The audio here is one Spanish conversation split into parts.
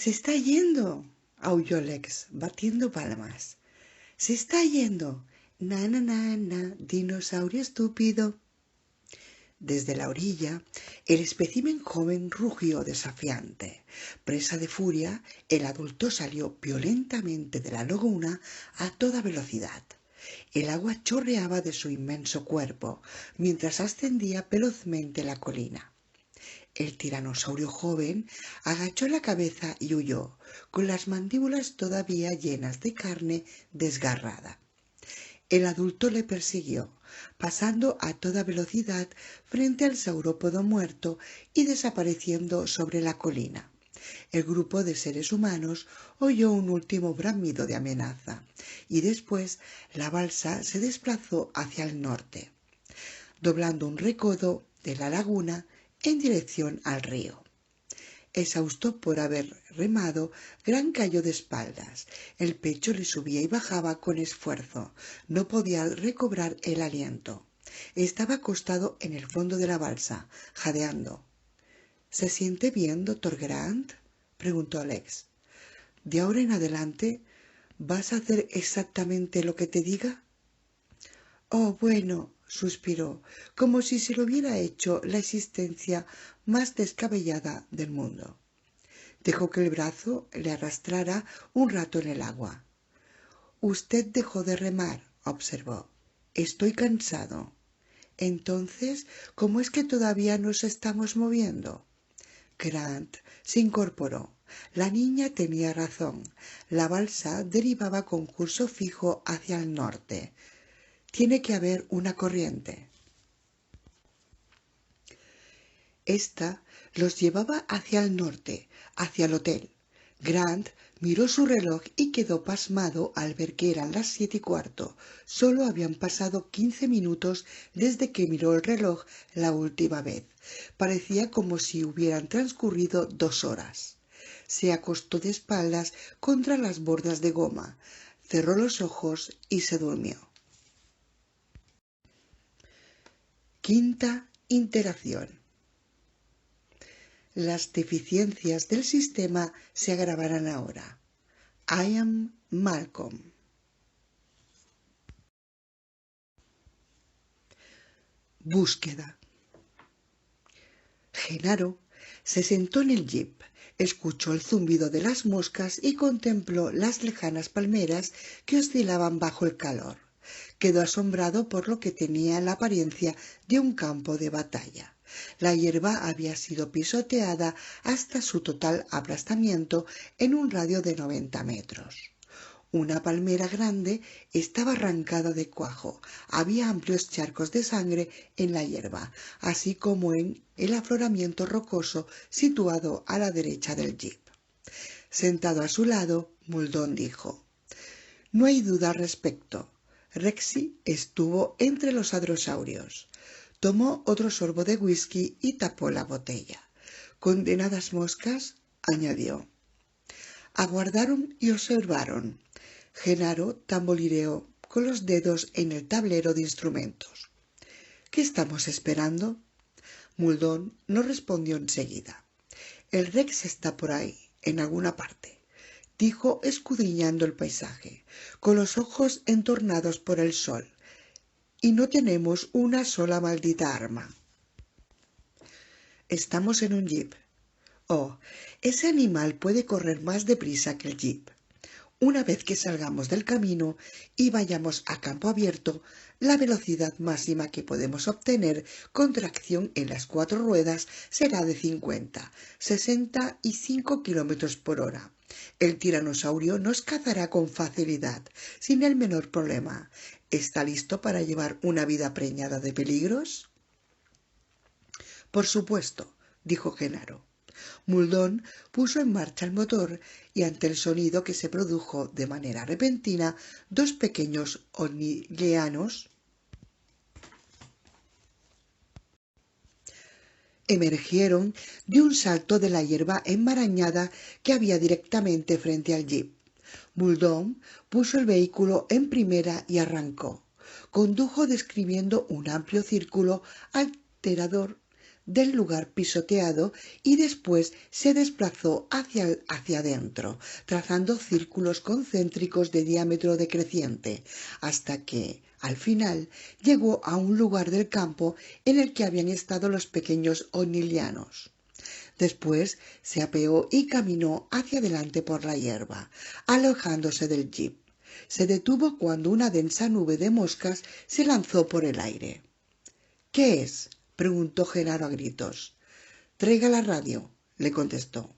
Se está yendo, aulló Lex, batiendo palmas. Se está yendo. Na, na, na, na, dinosaurio estúpido. Desde la orilla, el espécimen joven rugió desafiante. Presa de furia, el adulto salió violentamente de la laguna a toda velocidad. El agua chorreaba de su inmenso cuerpo, mientras ascendía velozmente la colina. El tiranosaurio joven agachó la cabeza y huyó, con las mandíbulas todavía llenas de carne desgarrada. El adulto le persiguió, pasando a toda velocidad frente al saurópodo muerto y desapareciendo sobre la colina. El grupo de seres humanos oyó un último bramido de amenaza y después la balsa se desplazó hacia el norte, doblando un recodo de la laguna en dirección al río. Exhausto por haber remado, Gran cayó de espaldas. El pecho le subía y bajaba con esfuerzo. No podía recobrar el aliento. Estaba acostado en el fondo de la balsa, jadeando. ¿Se siente bien, doctor Grant?, preguntó Alex. ¿De ahora en adelante vas a hacer exactamente lo que te diga? Oh, bueno, suspiró, como si se lo hubiera hecho la existencia más descabellada del mundo. Dejó que el brazo le arrastrara un rato en el agua. Usted dejó de remar, observó. Estoy cansado. Entonces, ¿cómo es que todavía nos estamos moviendo? Grant se incorporó. La niña tenía razón. La balsa derivaba con curso fijo hacia el norte. Tiene que haber una corriente. Esta los llevaba hacia el norte, hacia el hotel. Grant miró su reloj y quedó pasmado al ver que eran las 7:15. Solo habían pasado 15 minutos desde que miró el reloj la última vez. Parecía como si hubieran transcurrido 2 horas. Se acostó de espaldas contra las bordas de goma, cerró los ojos y se durmió. Quinta interacción. Las deficiencias del sistema se agravarán ahora. I am Malcolm. Búsqueda. Genaro se sentó en el jeep, escuchó el zumbido de las moscas y contempló las lejanas palmeras que oscilaban bajo el calor. Quedó asombrado por lo que tenía la apariencia de un campo de batalla. La hierba había sido pisoteada hasta su total aplastamiento en un radio de 90 metros. Una palmera grande estaba arrancada de cuajo. Había amplios charcos de sangre en la hierba, así como en el afloramiento rocoso situado a la derecha del jeep. Sentado a su lado, Muldoon dijo: «No hay duda al respecto. Rexy estuvo entre los hadrosaurios». Tomó otro sorbo de whisky y tapó la botella. «Condenadas moscas», añadió. Aguardaron y observaron. Genaro tamborileó con los dedos en el tablero de instrumentos. «¿Qué estamos esperando?» Muldoon no respondió enseguida. «El Rex está por ahí, en alguna parte», dijo escudriñando el paisaje, con los ojos entornados por el sol. «Y no tenemos una sola maldita arma». «Estamos en un jeep». «Oh, ese animal puede correr más deprisa que el jeep. Una vez que salgamos del camino y vayamos a campo abierto, la velocidad máxima que podemos obtener con tracción en las 4 ruedas será de 50, 65 kilómetros por hora. El tiranosaurio nos cazará con facilidad, sin el menor problema. ¿Está listo para llevar una vida preñada de peligros?» «Por supuesto», dijo Genaro. Muldoon puso en marcha el motor y ante el sonido que se produjo de manera repentina, 2 pequeños hormigueanos emergieron de un salto de la hierba enmarañada que había directamente frente al jeep. Muldoon puso el vehículo en primera y arrancó. Condujo describiendo un amplio círculo alrededor del lugar pisoteado y después se desplazó hacia adentro, trazando círculos concéntricos de diámetro decreciente, hasta que, al final, llegó a un lugar del campo en el que habían estado los pequeños onilianos. Después se apeó y caminó hacia adelante por la hierba, alejándose del jeep. Se detuvo cuando una densa nube de moscas se lanzó por el aire. —¿Qué es? —preguntó Genaro a gritos. —Traiga la radio —le contestó.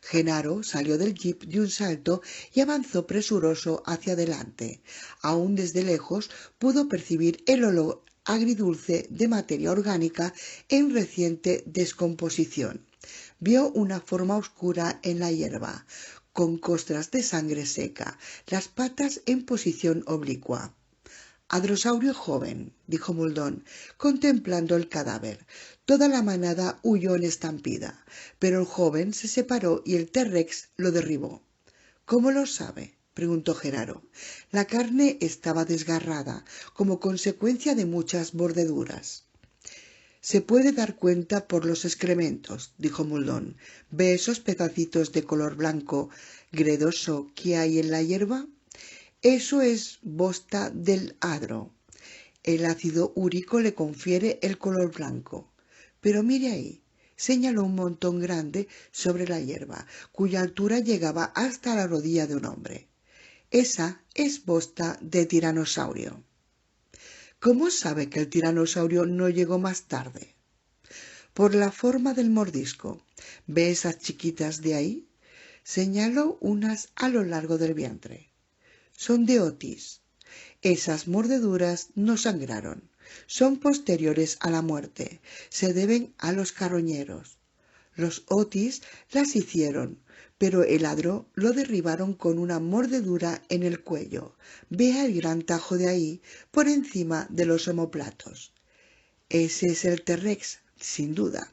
Genaro salió del jeep de un salto y avanzó presuroso hacia adelante. Aún desde lejos pudo percibir el olor agridulce de materia orgánica en reciente descomposición. Vio una forma oscura en la hierba, con costras de sangre seca, las patas en posición oblicua. —Hadrosaurio joven —dijo Muldoon, contemplando el cadáver. Toda la manada huyó en estampida, pero el joven se separó y el T-Rex lo derribó. —¿Cómo lo sabe? —preguntó Genaro. La carne estaba desgarrada, como consecuencia de muchas mordeduras. —Se puede dar cuenta por los excrementos —dijo Muldoon—. ¿Ve esos pedacitos de color blanco gredoso que hay en la hierba? Eso es bosta del hadro. El ácido úrico le confiere el color blanco. Pero mire ahí, señaló un montón grande sobre la hierba, cuya altura llegaba hasta la rodilla de un hombre. Esa es bosta de tiranosaurio. ¿Cómo sabe que el tiranosaurio no llegó más tarde? Por la forma del mordisco. ¿Ve esas chiquitas de ahí? Señaló unas a lo largo del vientre. Son de otis. Esas mordeduras no sangraron. Son posteriores a la muerte. Se deben a los carroñeros. Los otis las hicieron, pero el hadro lo derribaron con una mordedura en el cuello. Vea el gran tajo de ahí, por encima de los omóplatos. Ese es el T-Rex, sin duda.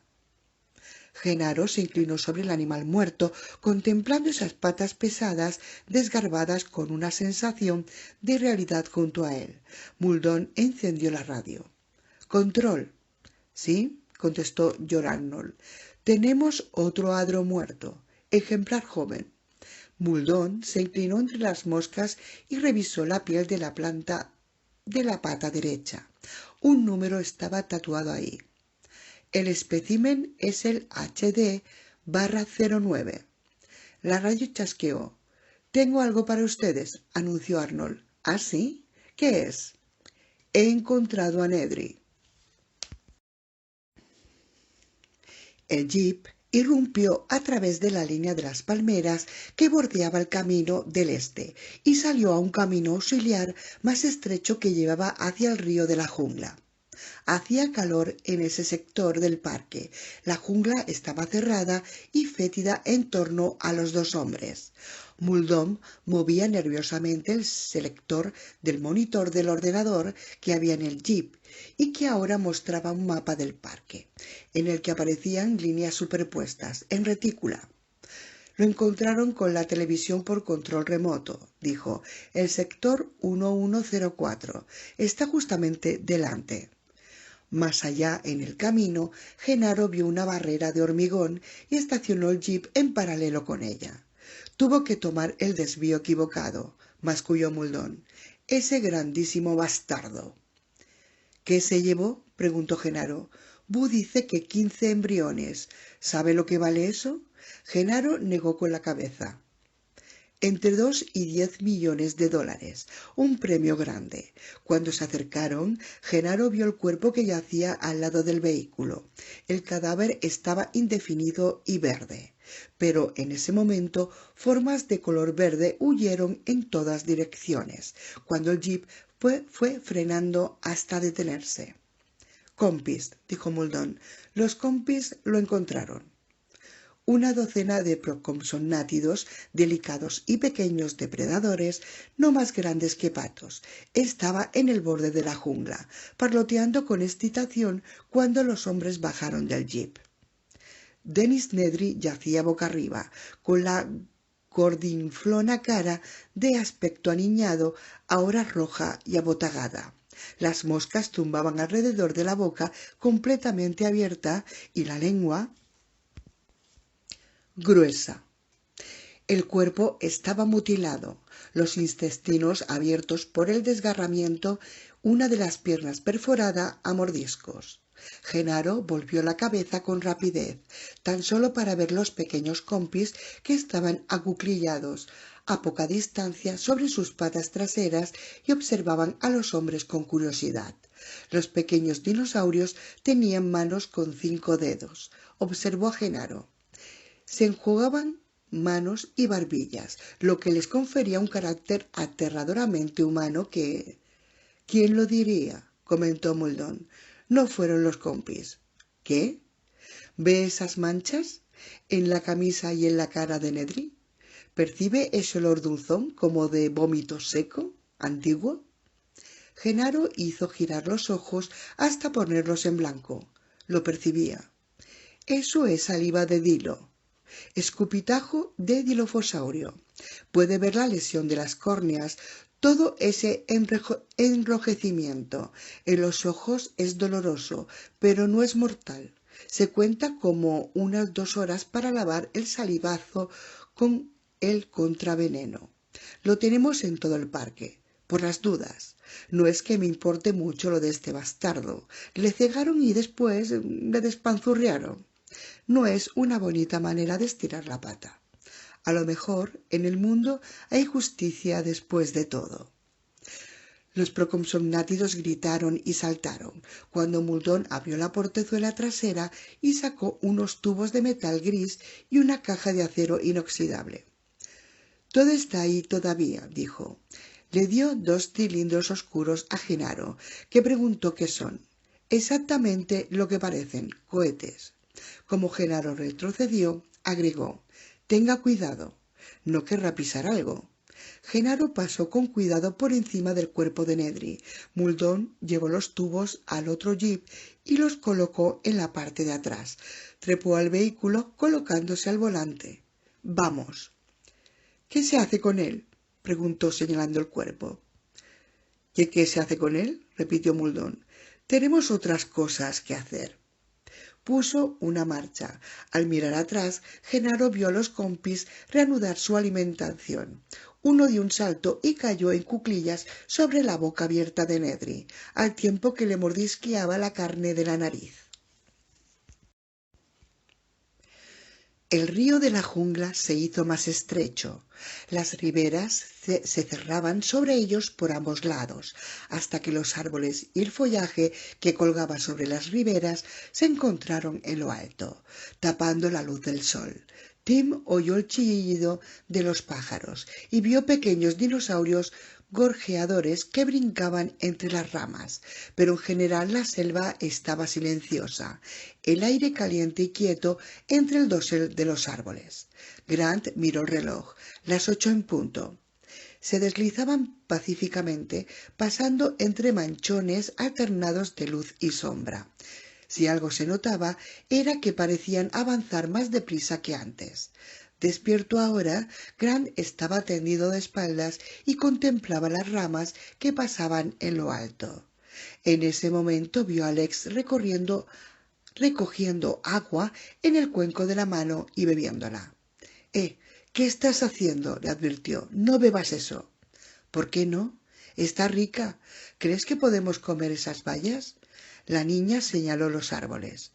Genaro se inclinó sobre el animal muerto, contemplando esas patas pesadas, desgarbadas con una sensación de realidad junto a él. Muldoon encendió la radio. —Control. —Sí —contestó George Arnold—. Tenemos otro hadro muerto, ejemplar joven. Muldoon se inclinó entre las moscas y revisó la piel de la planta de la pata derecha. Un número estaba tatuado ahí. El espécimen es el HD-09. La radio chasqueó. —Tengo algo para ustedes —anunció Arnold. —¿Ah, sí? ¿Qué es? He encontrado a Nedry. El jeep irrumpió a través de la línea de las palmeras que bordeaba el camino del este y salió a un camino auxiliar más estrecho que llevaba hacia el río de la jungla. Hacía calor en ese sector del parque. La jungla estaba cerrada y fétida en torno a los dos hombres. Muldoon movía nerviosamente el selector del monitor del ordenador que había en el jeep y que ahora mostraba un mapa del parque, en el que aparecían líneas superpuestas en retícula. —Lo encontraron con la televisión por control remoto —dijo—. El sector 1104 está justamente delante. Más allá, en el camino, Genaro vio una barrera de hormigón y estacionó el jeep en paralelo con ella. Tuvo que tomar el desvío equivocado, masculló Muldoon. Ese grandísimo bastardo. —¿Qué se llevó? —preguntó Genaro. —Bu dice que 15 embriones. ¿Sabe lo que vale eso? Genaro negó con la cabeza. Entre 2 y 10 millones de dólares, un premio grande. Cuando se acercaron, Genaro vio el cuerpo que yacía al lado del vehículo. El cadáver estaba indefinido y verde, pero en ese momento formas de color verde huyeron en todas direcciones, cuando el jeep fue frenando hasta detenerse. —Compis —dijo Muldoon—, los compis lo encontraron. Una docena de procompsognátidos delicados y pequeños depredadores, no más grandes que patos, estaba en el borde de la jungla, parloteando con excitación cuando los hombres bajaron del jeep. Dennis Nedry yacía boca arriba, con la gordinflona cara de aspecto aniñado, ahora roja y abotagada. Las moscas tumbaban alrededor de la boca completamente abierta y la lengua gruesa. El cuerpo estaba mutilado, los intestinos abiertos por el desgarramiento, una de las piernas perforada a mordiscos. Genaro volvió la cabeza con rapidez, tan solo para ver los pequeños compis que estaban acuclillados a poca distancia sobre sus patas traseras y observaban a los hombres con curiosidad. Los pequeños dinosaurios tenían manos con 5 dedos, observó Genaro. Se enjugaban manos y barbillas, lo que les confería un carácter aterradoramente humano que... ¿Quién lo diría?, comentó Muldoon. No fueron los compis. ¿Qué? ¿Ve esas manchas en la camisa y en la cara de Nedry? ¿Percibe ese olor dulzón como de vómito seco, antiguo? Genaro hizo girar los ojos hasta ponerlos en blanco. Lo percibía. Eso es saliva de Dilo. Escupitajo de dilofosaurio. Puede ver la lesión de las córneas, todo ese enrojecimiento. En los ojos es doloroso, pero no es mortal. Se cuenta como unas 2 horas para lavar el salivazo con el contraveneno. Lo tenemos en todo el parque, por las dudas. No es que me importe mucho lo de este bastardo. Le cegaron y después le despanzurriaron. No es una bonita manera de estirar la pata. A lo mejor en el mundo hay justicia después de todo. Los procompsognátidos gritaron y saltaron cuando Muldoon abrió la portezuela trasera y sacó unos tubos de metal gris y una caja de acero inoxidable. Todo está ahí todavía, dijo. Le dio 2 cilindros oscuros a Genaro, que preguntó qué son. Exactamente lo que parecen, cohetes. Como Genaro retrocedió, agregó: «Tenga cuidado, no querrá pisar algo». Genaro pasó con cuidado por encima del cuerpo de Nedry. Muldoon llevó los tubos al otro jeep y los colocó en la parte de atrás. Trepó al vehículo colocándose al volante. «Vamos». «¿Qué se hace con él?», preguntó señalando el cuerpo. «¿Qué se hace con él?», repitió Muldoon. «Tenemos otras cosas que hacer». Puso una marcha. Al mirar atrás, Genaro vio a los compis reanudar su alimentación. Uno dio un salto y cayó en cuclillas sobre la boca abierta de Nedry, al tiempo que le mordisqueaba la carne de la nariz. El río de la jungla se hizo más estrecho. Las riberas se cerraban sobre ellos por ambos lados, hasta que los árboles y el follaje que colgaba sobre las riberas se encontraron en lo alto, tapando la luz del sol. Tim oyó el chillido de los pájaros y vio pequeños dinosaurios gorjeadores que brincaban entre las ramas, pero en general la selva estaba silenciosa, el aire caliente y quieto entre el dosel de los árboles. Grant miró el reloj, las 8 en punto. Se deslizaban pacíficamente, pasando entre manchones alternados de luz y sombra. Si algo se notaba, era que parecían avanzar más deprisa que antes. Despierto ahora, Grant estaba tendido de espaldas y contemplaba las ramas que pasaban en lo alto. En ese momento vio a Alex recogiendo agua en el cuenco de la mano y bebiéndola. ¿Qué estás haciendo?, le advirtió. «No bebas eso». «¿Por qué no? Está rica. ¿Crees que podemos comer esas bayas?». La niña señaló los árboles.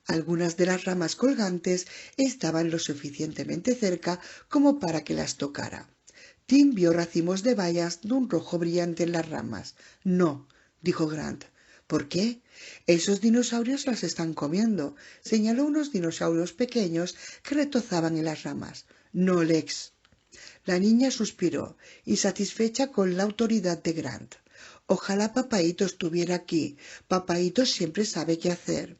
Algunas de las ramas colgantes estaban lo suficientemente cerca como para que las tocara. Tim vio racimos de bayas de un rojo brillante en las ramas. «No», dijo Grant. «¿Por qué?». «Esos dinosaurios las están comiendo», señaló unos dinosaurios pequeños que retozaban en las ramas. «No, Lex». La niña suspiró, insatisfecha con la autoridad de Grant. «Ojalá Papaíto estuviera aquí. Papaíto siempre sabe qué hacer».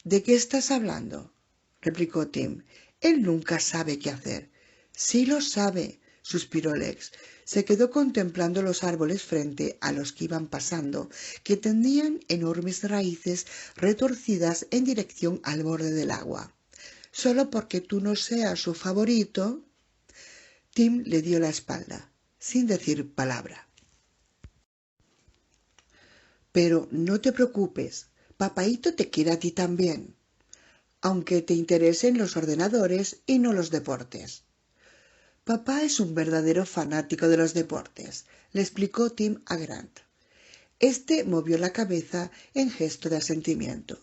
«¿De qué estás hablando?», replicó Tim. «Él nunca sabe qué hacer». «Sí lo sabe», suspiró Lex. Se quedó contemplando los árboles frente a los que iban pasando, que tendían enormes raíces retorcidas en dirección al borde del agua. «Solo porque tú no seas su favorito». Tim le dio la espalda, sin decir palabra. Pero no te preocupes, papaíto te quiere a ti también, aunque te interesen los ordenadores y no los deportes. Papá es un verdadero fanático de los deportes, le explicó Tim a Grant. Este movió la cabeza en gesto de asentimiento.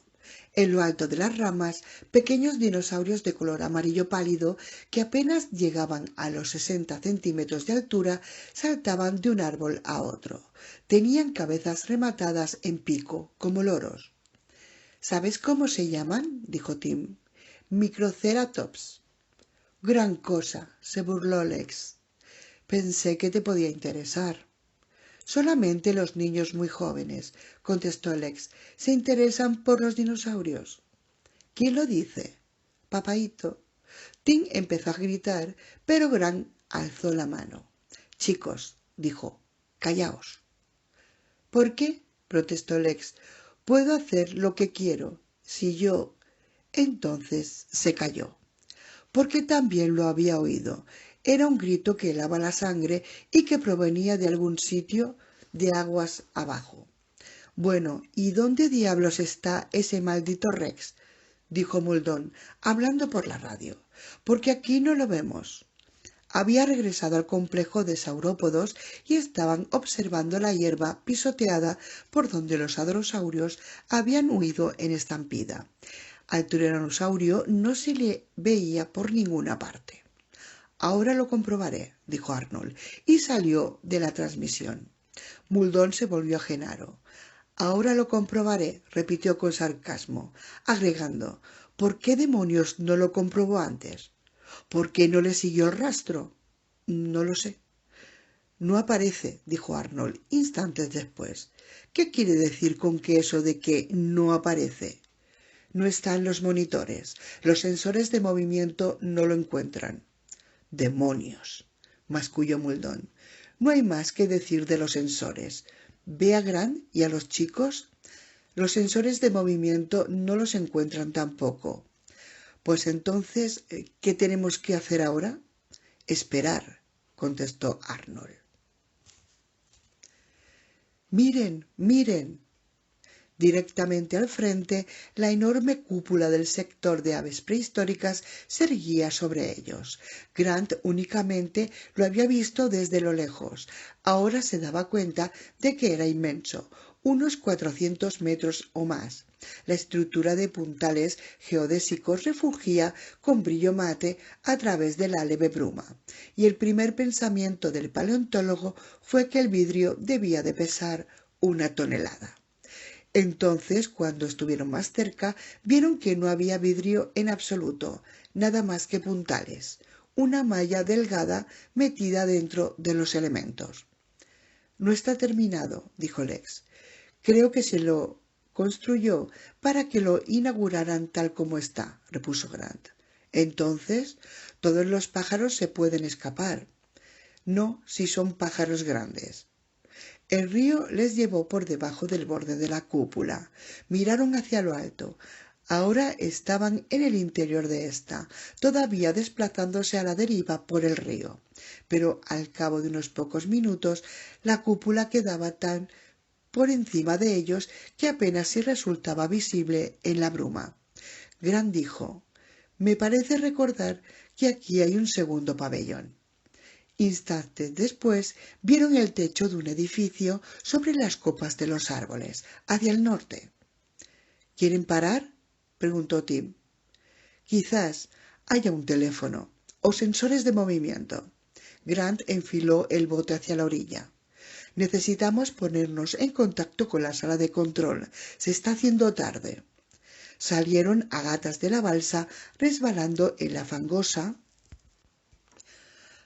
En lo alto de las ramas, pequeños dinosaurios de color amarillo pálido, que apenas llegaban a los 60 centímetros de altura, saltaban de un árbol a otro. Tenían cabezas rematadas en pico, como loros. ¿Sabes cómo se llaman?, dijo Tim. Microceratops. Gran cosa, se burló Lex. Pensé que te podía interesar. Solamente los niños muy jóvenes, contestó Lex, se interesan por los dinosaurios. ¿Quién lo dice? Papaíto. Tim empezó a gritar, pero Grant alzó la mano. Chicos, dijo, callaos. ¿Por qué? Protestó Lex. Puedo hacer lo que quiero. Si yo... Entonces se calló, porque también lo había oído. Era un grito que helaba la sangre y que provenía de algún sitio de aguas abajo. Bueno, ¿y dónde diablos está ese maldito Rex?, dijo Muldoon, hablando por la radio. Porque aquí no lo vemos. Había regresado al complejo de saurópodos y estaban observando la hierba pisoteada por donde los hadrosaurios habían huido en estampida. Al tiranosaurio no se le veía por ninguna parte. Ahora lo comprobaré, dijo Arnold, y salió de la transmisión. Muldoon se volvió a Genaro. Ahora lo comprobaré, repitió con sarcasmo, agregando, ¿por qué demonios no lo comprobó antes? ¿Por qué no le siguió el rastro? No lo sé. No aparece, dijo Arnold, instantes después. ¿Qué quiere decir con que eso de que no aparece? No está en los monitores. Los sensores de movimiento no lo encuentran. ¡Demonios!, masculló Muldoon. No hay más que decir de los sensores. ¿Ve a Grant y a los chicos? Los sensores de movimiento no los encuentran tampoco. Pues entonces, ¿qué tenemos que hacer ahora? Esperar, contestó Arnold. Miren, miren. Directamente al frente, la enorme cúpula del sector de aves prehistóricas se erguía sobre ellos. Grant únicamente lo había visto desde lo lejos. Ahora se daba cuenta de que era inmenso, unos 400 metros o más. La estructura de puntales geodésicos refulgía con brillo mate a través de la leve bruma, y el primer pensamiento del paleontólogo fue que el vidrio debía de pesar 1 tonelada. Entonces, cuando estuvieron más cerca, vieron que no había vidrio en absoluto, nada más que puntales, una malla delgada metida dentro de los elementos. No está terminado, dijo Lex. Creo que se lo construyó para que lo inauguraran tal como está, repuso Grant. Entonces, todos los pájaros se pueden escapar. No, si son pájaros grandes. El río les llevó por debajo del borde de la cúpula. Miraron hacia lo alto. Ahora estaban en el interior de ésta, todavía desplazándose a la deriva por el río. Pero al cabo de unos pocos minutos, la cúpula quedaba tan por encima de ellos que apenas si resultaba visible en la bruma. Grant dijo, «Me parece recordar que aquí hay un segundo pabellón». Instantes después vieron el techo de un edificio sobre las copas de los árboles, hacia el norte. ¿Quieren parar?, preguntó Tim. Quizás haya un teléfono o sensores de movimiento. Grant enfiló el bote hacia la orilla. Necesitamos ponernos en contacto con la sala de control. Se está haciendo tarde. Salieron a gatas de la balsa, resbalando en la fangosa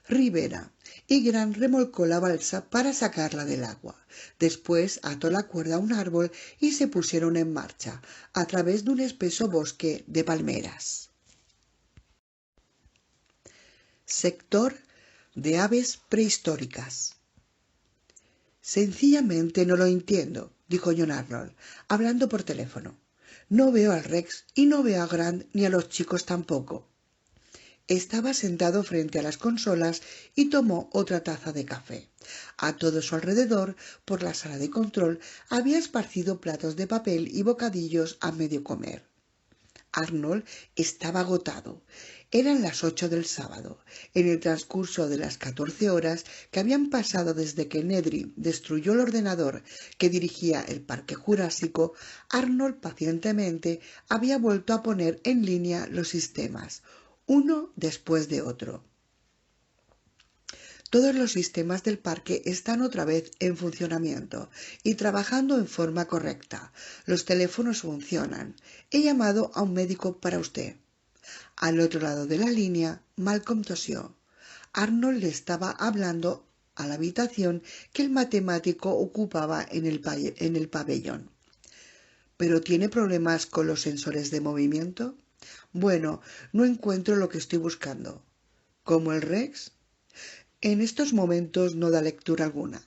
ribera, y Grant remolcó la balsa para sacarla del agua. Después ató la cuerda a un árbol y se pusieron en marcha, a través de un espeso bosque de palmeras. Sector de aves prehistóricas. Sencillamente no lo entiendo, dijo John Arnold, hablando por teléfono. No veo al Rex y no veo a Grant ni a los chicos tampoco. Estaba sentado frente a las consolas y tomó otra taza de café. A todo su alrededor, por la sala de control, había esparcido platos de papel y bocadillos a medio comer. Arnold estaba agotado. Eran las 8 del sábado. En el transcurso de las 14 horas que habían pasado desde que Nedry destruyó el ordenador que dirigía el Parque Jurásico, Arnold pacientemente había vuelto a poner en línea los sistemas, uno después de otro. Todos los sistemas del parque están otra vez en funcionamiento y trabajando en forma correcta. Los teléfonos funcionan. He llamado a un médico para usted. Al otro lado de la línea, Malcolm tosió. Arnold le estaba hablando a la habitación que el matemático ocupaba en el pabellón. ¿Pero tiene problemas con los sensores de movimiento? Bueno, no encuentro lo que estoy buscando. ¿Como el Rex? En estos momentos no da lectura alguna.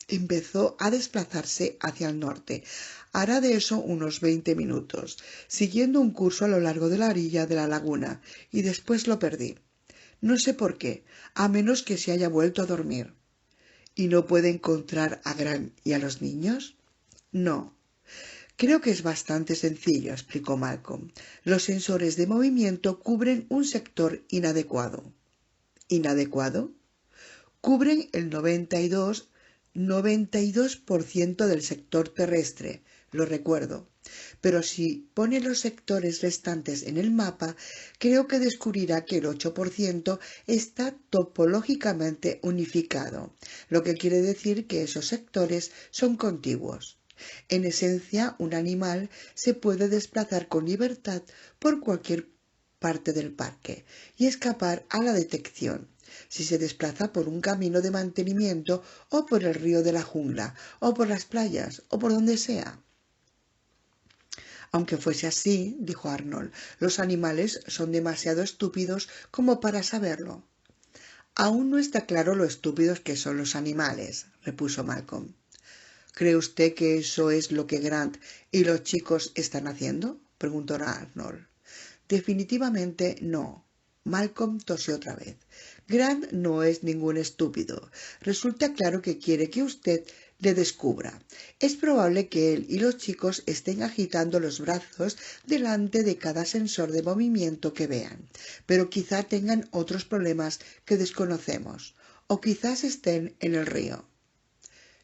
Empezó a desplazarse hacia el norte. Hará de eso unos 20 minutos, siguiendo un curso a lo largo de la orilla de la laguna, y después lo perdí. No sé por qué, a menos que se haya vuelto a dormir. ¿Y no puede encontrar a Grant y a los niños? No. Creo que es bastante sencillo, explicó Malcolm. Los sensores de movimiento cubren un sector inadecuado. ¿Inadecuado? Cubren el 92% del sector terrestre, lo recuerdo. Pero si pone los sectores restantes en el mapa, creo que descubrirá que el 8% está topológicamente unificado, lo que quiere decir que esos sectores son contiguos. En esencia, un animal se puede desplazar con libertad por cualquier parte del parque y escapar a la detección. Si se desplaza por un camino de mantenimiento o por el río de la jungla o por las playas o por donde sea. Aunque fuese así, dijo Arnold, los animales son demasiado estúpidos como para saberlo. Aún no está claro lo estúpidos que son los animales, repuso Malcolm. ¿Cree usted que eso es lo que Grant y los chicos están haciendo? Preguntó Arnold. Definitivamente no. Malcolm tosió otra vez. Grant no es ningún estúpido. Resulta claro que quiere que usted le descubra. Es probable que él y los chicos estén agitando los brazos delante de cada sensor de movimiento que vean, pero quizá tengan otros problemas que desconocemos, o quizás estén en el río.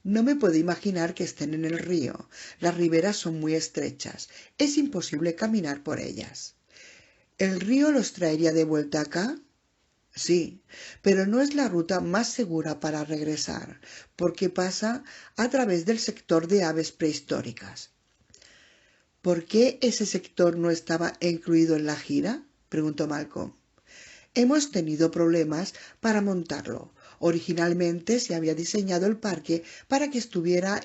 No me puedo imaginar que estén en el río. Las riberas son muy estrechas. Es imposible caminar por ellas. ¿El río los traería de vuelta acá? Sí, pero no es la ruta más segura para regresar, porque pasa a través del sector de aves prehistóricas. ¿Por qué ese sector no estaba incluido en la gira? Preguntó Malcolm. Hemos tenido problemas para montarlo. Originalmente se había diseñado el parque para que estuviera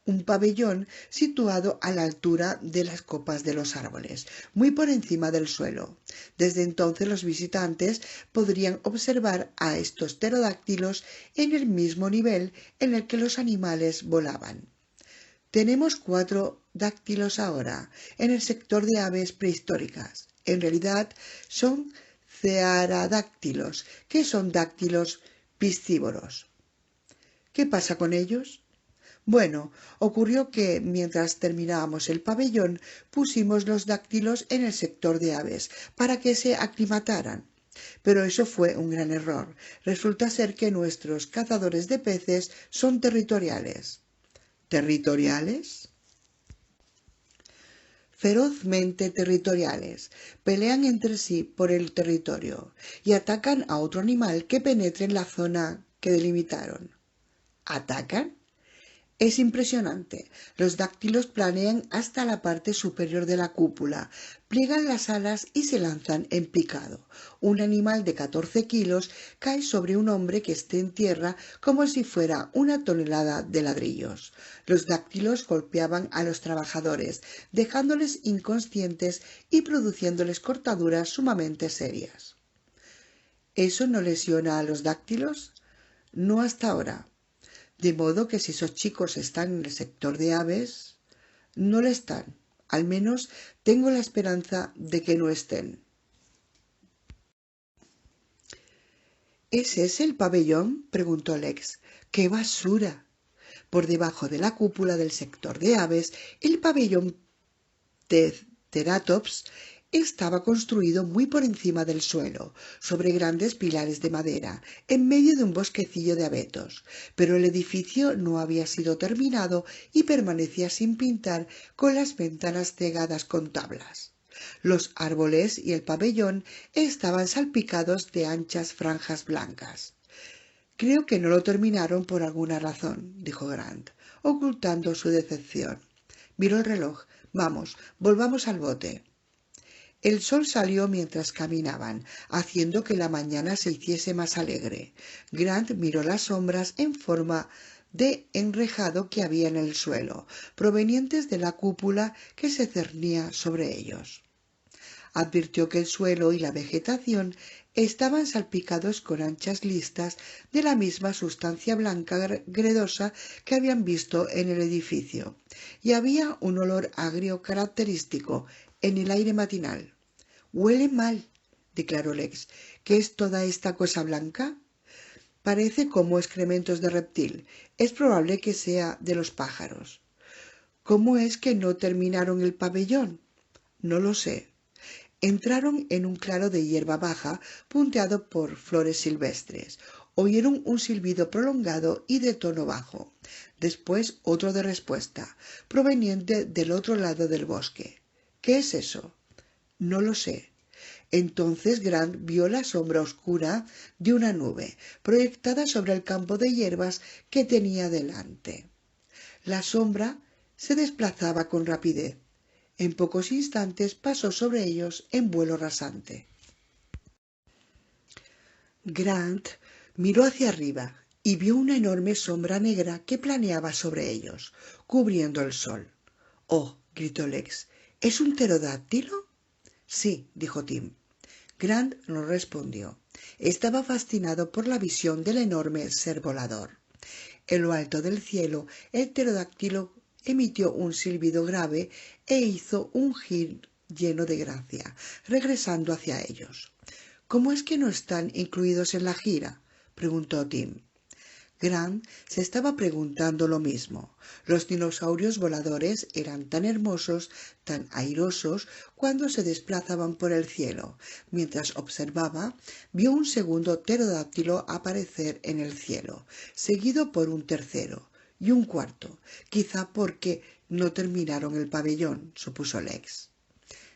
un pabellón situado a la altura de las copas de los árboles, muy por encima del suelo. Desde entonces los visitantes podrían observar a estos pterodáctilos en el mismo nivel en el que los animales volaban. Tenemos 4 dáctilos ahora en el sector de aves prehistóricas. En realidad son cearadáctilos, que son dáctilos piscívoros. ¿Qué pasa con ellos? Bueno, ocurrió que mientras terminábamos el pabellón pusimos los dáctilos en el sector de aves para que se aclimataran. Pero eso fue un gran error. Resulta ser que nuestros cazadores de peces son territoriales. ¿Territoriales? Ferozmente territoriales. Pelean entre sí por el territorio y atacan a otro animal que penetre en la zona que delimitaron. ¿Atacan? Es impresionante. Los dáctilos planean hasta la parte superior de la cúpula, pliegan las alas y se lanzan en picado. Un animal de 14 kilos cae sobre un hombre que esté en tierra como si fuera una tonelada de ladrillos. Los dáctilos golpeaban a los trabajadores, dejándoles inconscientes y produciéndoles cortaduras sumamente serias. ¿Eso no lesiona a los dáctilos? No hasta ahora. De modo que si esos chicos están en el sector de aves, no lo están. Al menos tengo la esperanza de que no estén. ¿Es ese el pabellón?, preguntó Lex. ¡Qué basura! Por debajo de la cúpula del sector de aves, el pabellón Ceratops estaba construido muy por encima del suelo, sobre grandes pilares de madera, en medio de un bosquecillo de abetos, pero el edificio no había sido terminado y permanecía sin pintar, con las ventanas cegadas con tablas. Los árboles y el pabellón estaban salpicados de anchas franjas blancas. Creo que no lo terminaron por alguna razón, dijo Grant, ocultando su decepción. Miró el reloj. Vamos, volvamos al bote. El sol salió mientras caminaban, haciendo que la mañana se hiciese más alegre. Grant miró las sombras en forma de enrejado que había en el suelo, provenientes de la cúpula que se cernía sobre ellos. Advirtió que el suelo y la vegetación estaban salpicados con anchas listas de la misma sustancia blanca gredosa que habían visto en el edificio, y había un olor agrio característico en el aire matinal. «Huele mal», declaró Lex. «¿Qué es toda esta cosa blanca?» «Parece como excrementos de reptil. Es probable que sea de los pájaros». «¿Cómo es que no terminaron el pabellón?» «No lo sé». Entraron en un claro de hierba baja punteado por flores silvestres. Oyeron un silbido prolongado y de tono bajo. Después otro de respuesta, proveniente del otro lado del bosque. «¿Qué es eso?» «No lo sé». Entonces Grant vio la sombra oscura de una nube proyectada sobre el campo de hierbas que tenía delante. La sombra se desplazaba con rapidez. En pocos instantes pasó sobre ellos en vuelo rasante. Grant miró hacia arriba y vio una enorme sombra negra que planeaba sobre ellos, cubriendo el sol. «¡Oh!», gritó Lex. «¿Es un pterodáctilo?» «Sí», dijo Tim. Grant no respondió. Estaba fascinado por la visión del enorme ser volador. En lo alto del cielo, el pterodáctilo emitió un silbido grave e hizo un gir lleno de gracia, regresando hacia ellos. «¿Cómo es que no están incluidos en la gira?», preguntó Tim. Grant se estaba preguntando lo mismo. Los dinosaurios voladores eran tan hermosos, tan airosos, cuando se desplazaban por el cielo. Mientras observaba, vio un segundo pterodáctilo aparecer en el cielo, seguido por un tercero y un cuarto, quizá porque no terminaron el pabellón, supuso Lex.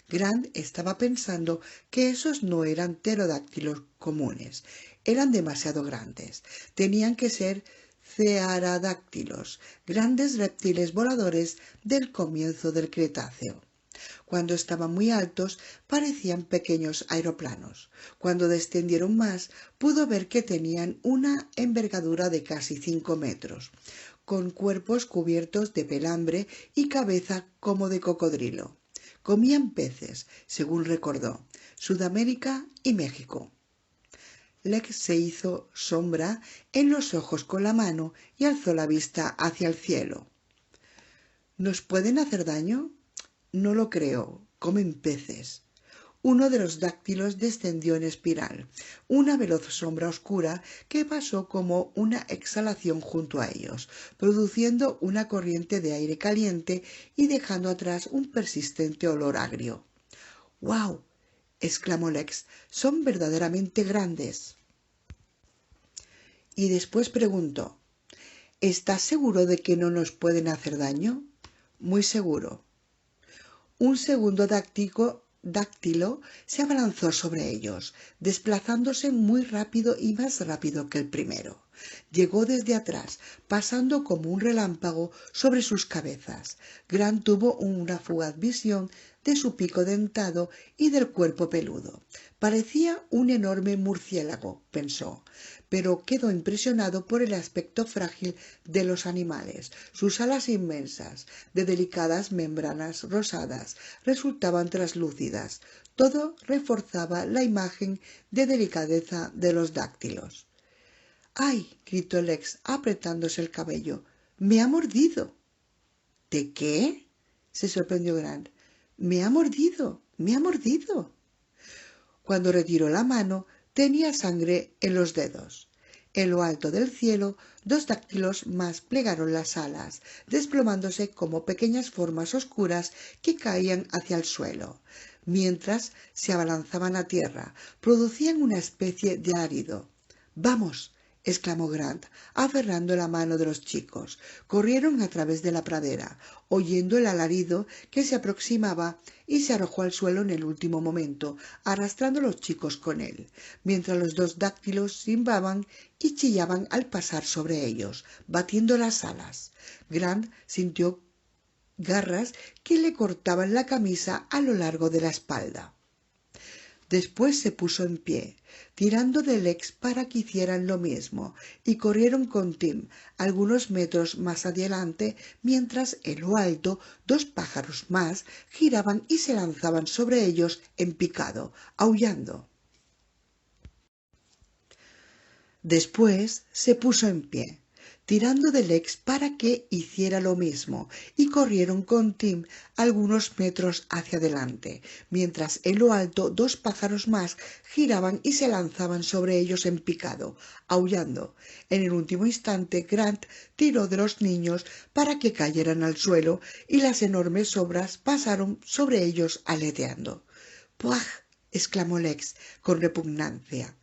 Grant estaba pensando que esos no eran pterodáctilos comunes, eran demasiado grandes. Tenían que ser cearadáctilos, grandes reptiles voladores del comienzo del Cretáceo. Cuando estaban muy altos parecían pequeños aeroplanos. Cuando descendieron más, pudo ver que tenían una envergadura de casi 5 metros, con cuerpos cubiertos de pelambre y cabeza como de cocodrilo. Comían peces, según recordó, Sudamérica y México. Lex se hizo sombra en los ojos con la mano y alzó la vista hacia el cielo. ¿Nos pueden hacer daño? No lo creo. Comen peces. Uno de los dáctilos descendió en espiral, una veloz sombra oscura que pasó como una exhalación junto a ellos, produciendo una corriente de aire caliente y dejando atrás un persistente olor agrio. «¡Guau!», exclamó Lex. «Son verdaderamente grandes». Y después preguntó: «¿Estás seguro de que no nos pueden hacer daño?» «Muy seguro». Un segundo dáctilo se abalanzó sobre ellos, desplazándose muy rápido y más rápido que el primero. Llegó desde atrás, pasando como un relámpago sobre sus cabezas. Grant tuvo una fugaz visión de su pico dentado y del cuerpo peludo. Parecía un enorme murciélago, pensó, pero quedó impresionado por el aspecto frágil de los animales. Sus alas inmensas, de delicadas membranas rosadas, resultaban traslúcidas. Todo reforzaba la imagen de delicadeza de los dáctilos. «¡Ay!», gritó Lex, apretándose el cabello. «¡Me ha mordido!». «¿De qué?», se sorprendió Grant. «Me ha mordido, me ha mordido». Cuando retiró la mano, tenía sangre en los dedos. En lo alto del cielo, 2 dáctilos más plegaron las alas, desplomándose como pequeñas formas oscuras que caían hacia el suelo. Mientras se abalanzaban a tierra, producían una especie de alarido. «¡Vamos!», exclamó Grant, aferrando la mano de los chicos. Corrieron a través de la pradera, oyendo el alarido que se aproximaba, y se arrojó al suelo en el último momento, arrastrando a los chicos con él, mientras los 2 dáctilos silbaban y chillaban al pasar sobre ellos, batiendo las alas. Grant sintió garras que le cortaban la camisa a lo largo de la espalda. Después se puso en pie, tirando de Lex para que hicieran lo mismo, y corrieron con Tim algunos metros más adelante, mientras en lo alto 2 pájaros más giraban y se lanzaban sobre ellos en picado, aullando. Después se puso en pie, tirando de Lex para que hiciera lo mismo, y corrieron con Tim algunos metros hacia adelante, mientras en lo alto 2 pájaros más giraban y se lanzaban sobre ellos en picado, aullando. En el último instante Grant tiró de los niños para que cayeran al suelo, y las enormes sobras pasaron sobre ellos aleteando. «¡Puaj!», exclamó Lex con repugnancia.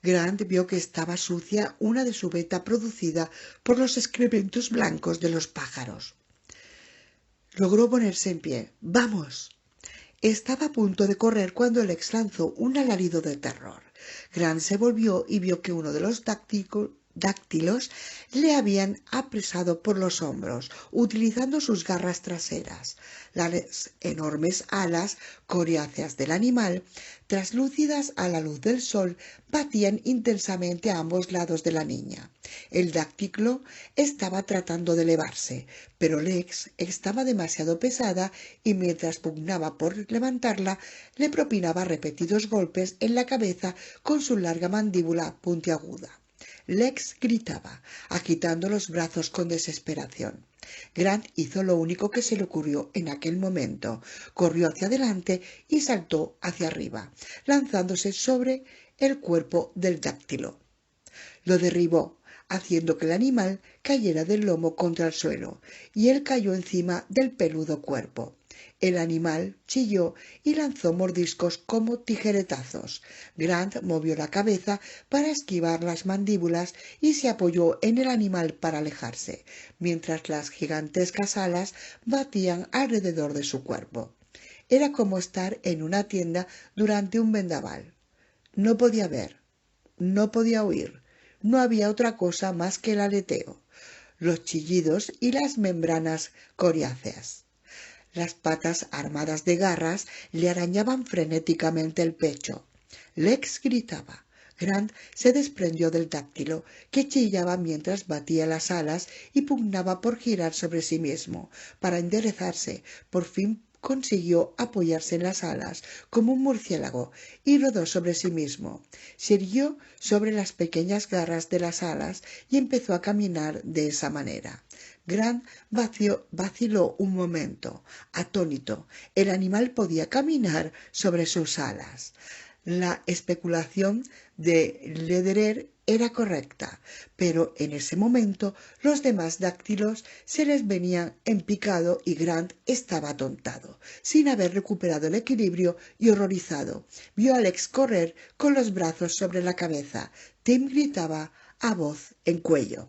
Grant vio que estaba sucia una de su veta producida por los excrementos blancos de los pájaros. Logró ponerse en pie. «¡Vamos!». Estaba a punto de correr cuando Lex lanzó un alarido de terror. Grant se volvió y vio que uno de los dáctilos le habían apresado por los hombros, utilizando sus garras traseras. Las enormes alas coriáceas del animal, traslúcidas a la luz del sol, batían intensamente a ambos lados de la niña. El dáctilo estaba tratando de elevarse, pero Lex estaba demasiado pesada y mientras pugnaba por levantarla, le propinaba repetidos golpes en la cabeza con su larga mandíbula puntiaguda. Lex gritaba, agitando los brazos con desesperación. Grant hizo lo único que se le ocurrió en aquel momento. Corrió hacia adelante y saltó hacia arriba, lanzándose sobre el cuerpo del dáctilo. Lo derribó, haciendo que el animal cayera del lomo contra el suelo, y él cayó encima del peludo cuerpo. El animal chilló y lanzó mordiscos como tijeretazos. Grant movió la cabeza para esquivar las mandíbulas y se apoyó en el animal para alejarse, mientras las gigantescas alas batían alrededor de su cuerpo. Era como estar en una tienda durante un vendaval. No podía ver, no podía oír, no había otra cosa más que el aleteo, los chillidos y las membranas coriáceas. Las patas armadas de garras le arañaban frenéticamente el pecho. Lex gritaba. Grant se desprendió del dáctilo, que chillaba mientras batía las alas y pugnaba por girar sobre sí mismo. Para enderezarse, por fin consiguió apoyarse en las alas como un murciélago y rodó sobre sí mismo. Se irguió sobre las pequeñas garras de las alas y empezó a caminar de esa manera. Grant vaciló un momento, atónito. El animal podía caminar sobre sus alas. La especulación de Lederer era correcta, pero en ese momento los demás dáctilos se les venían en picado y Grant estaba atontado, sin haber recuperado el equilibrio y horrorizado. Vio a Lex correr con los brazos sobre la cabeza. Tim gritaba a voz en cuello.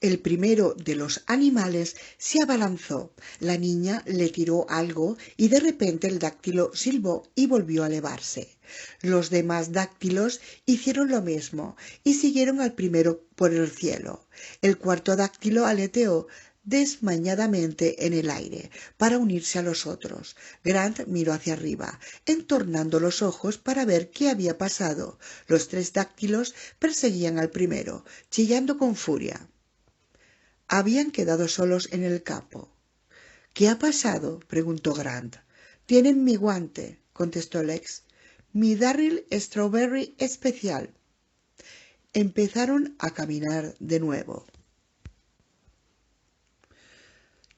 El primero de los animales se abalanzó. La niña le tiró algo y de repente el dáctilo silbó y volvió a elevarse. Los demás dáctilos hicieron lo mismo y siguieron al primero por el cielo. El cuarto dáctilo aleteó desmañadamente en el aire para unirse a los otros. Grant miró hacia arriba, entornando los ojos para ver qué había pasado. Los 3 dáctilos perseguían al primero, chillando con furia. Habían quedado solos en el campo. «¿Qué ha pasado?», preguntó Grant. «Tienen mi guante», contestó Lex. «Mi Darryl Strawberry especial». Empezaron a caminar de nuevo.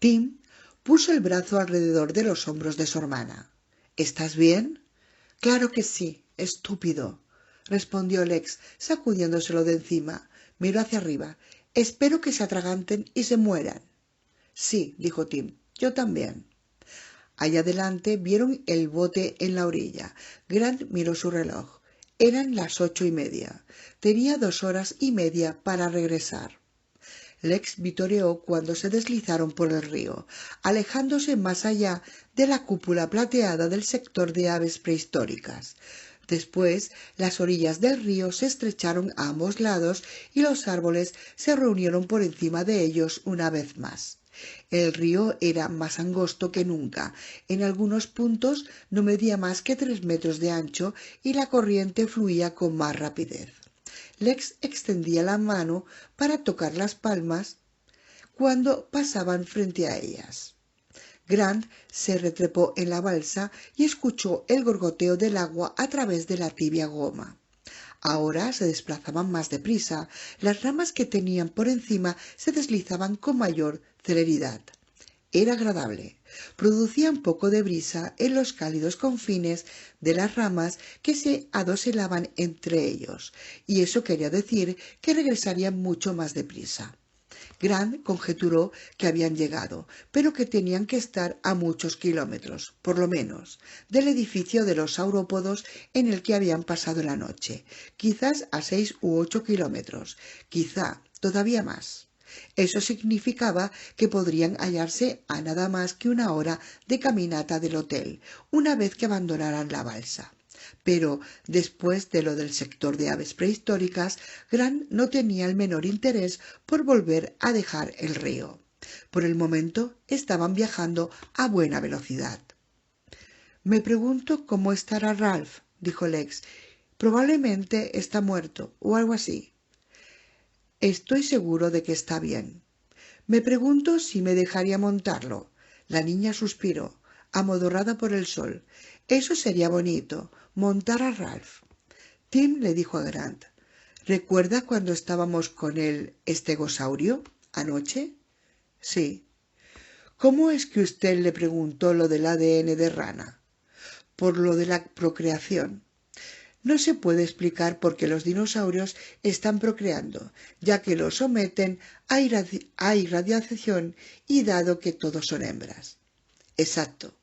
Tim puso el brazo alrededor de los hombros de su hermana. «¿Estás bien?». Claro que sí, estúpido, respondió Lex, sacudiéndoselo de encima. Miró hacia arriba. Espero que se atraganten y se mueran. Sí, dijo Tim, yo también. Allá adelante vieron el bote en la orilla. Grant miró su reloj. Eran las 8:30. Tenía 2 horas y media para regresar. Lex vitoreó cuando se deslizaron por el río, alejándose más allá de la cúpula plateada del sector de aves prehistóricas. Después, las orillas del río se estrecharon a ambos lados y los árboles se reunieron por encima de ellos una vez más. El río era más angosto que nunca. En algunos puntos no medía más que 3 metros de ancho y la corriente fluía con más rapidez. Lex extendía la mano para tocar las palmas cuando pasaban frente a ellas. Grant se retrepó en la balsa y escuchó el gorgoteo del agua a través de la tibia goma. Ahora se desplazaban más deprisa. Las ramas que tenían por encima se deslizaban con mayor celeridad. Era agradable. Producía un poco de brisa en los cálidos confines de las ramas que se adoselaban entre ellos, y eso quería decir que regresarían mucho más deprisa. Grant conjeturó que habían llegado, pero que tenían que estar a muchos kilómetros, por lo menos, del edificio de los saurópodos en el que habían pasado la noche, quizás a 6 u 8 kilómetros, quizá todavía más. Eso significaba que podrían hallarse a nada más que 1 hora de caminata del hotel, una vez que abandonaran la balsa. Pero después de lo del sector de aves prehistóricas, Grant no tenía el menor interés por volver a dejar el río. Por el momento estaban viajando a buena velocidad. Me pregunto cómo estará Ralph, dijo Lex. Probablemente está muerto o algo así. Estoy seguro de que está bien. Me pregunto si me dejaría montarlo. La niña suspiró, amodorrada por el sol. Eso sería bonito, montar a Ralph. Tim le dijo a Grant: ¿Recuerda cuando estábamos con el estegosaurio anoche? Sí. ¿Cómo es que usted le preguntó lo del ADN de rana? Por lo de la procreación. No se puede explicar por qué los dinosaurios están procreando, ya que los someten a irradiación y dado que todos son hembras. Exacto.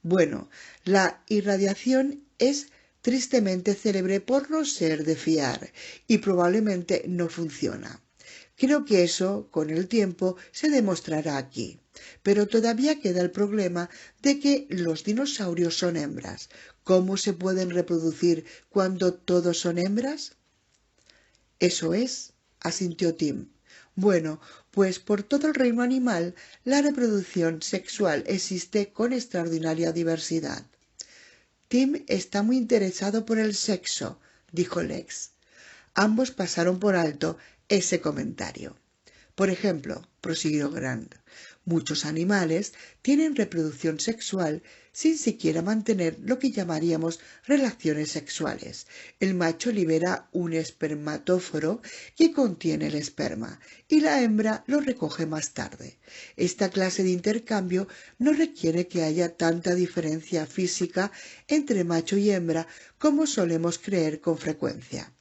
Bueno, la irradiación es tristemente célebre por no ser de fiar y probablemente no funciona. Creo que eso, con el tiempo, se demostrará aquí. Pero todavía queda el problema de que los dinosaurios son hembras. ¿Cómo se pueden reproducir cuando todos son hembras? Eso es, asintió Tim. Bueno, pues por todo el reino animal la reproducción sexual existe con extraordinaria diversidad. Tim está muy interesado por el sexo, dijo Lex. Ambos pasaron por alto ese comentario. Por ejemplo, prosiguió Grant, muchos animales tienen reproducción sexual sin siquiera mantener lo que llamaríamos relaciones sexuales. El macho libera un espermatóforo que contiene el esperma y la hembra lo recoge más tarde. Esta clase de intercambio no requiere que haya tanta diferencia física entre macho y hembra como solemos creer con frecuencia.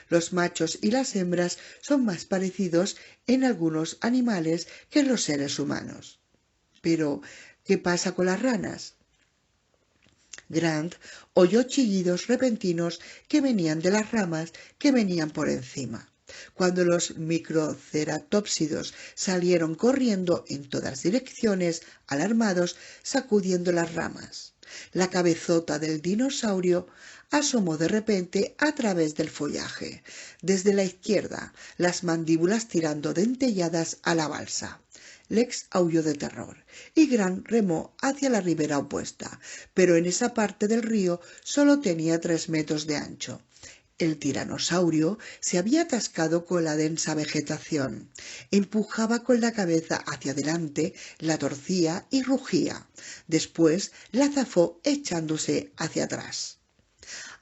Los machos y las hembras son más parecidos en algunos animales que en los seres humanos. Pero, ¿qué pasa con las ranas? Grant oyó chillidos repentinos que venían de las ramas que venían por encima. Cuando los microceratópsidos salieron corriendo en todas direcciones, alarmados, sacudiendo las ramas. La cabezota del dinosaurio asomó de repente a través del follaje, desde la izquierda, las mandíbulas tirando dentelladas a la balsa. Lex aulló de terror y Grant remó hacia la ribera opuesta, pero en esa parte del río solo tenía 3 metros de ancho. El tiranosaurio se había atascado con la densa vegetación. Empujaba con la cabeza hacia adelante, la torcía y rugía. Después la zafó echándose hacia atrás.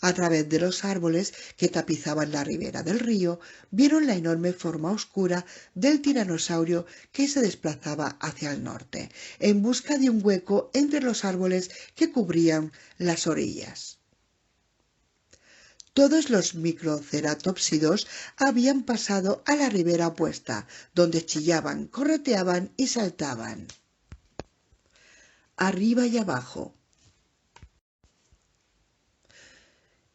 A través de los árboles que tapizaban la ribera del río, vieron la enorme forma oscura del tiranosaurio que se desplazaba hacia el norte, en busca de un hueco entre los árboles que cubrían las orillas. Todos los microceratópsidos habían pasado a la ribera opuesta, donde chillaban, correteaban y saltaban. Arriba y abajo.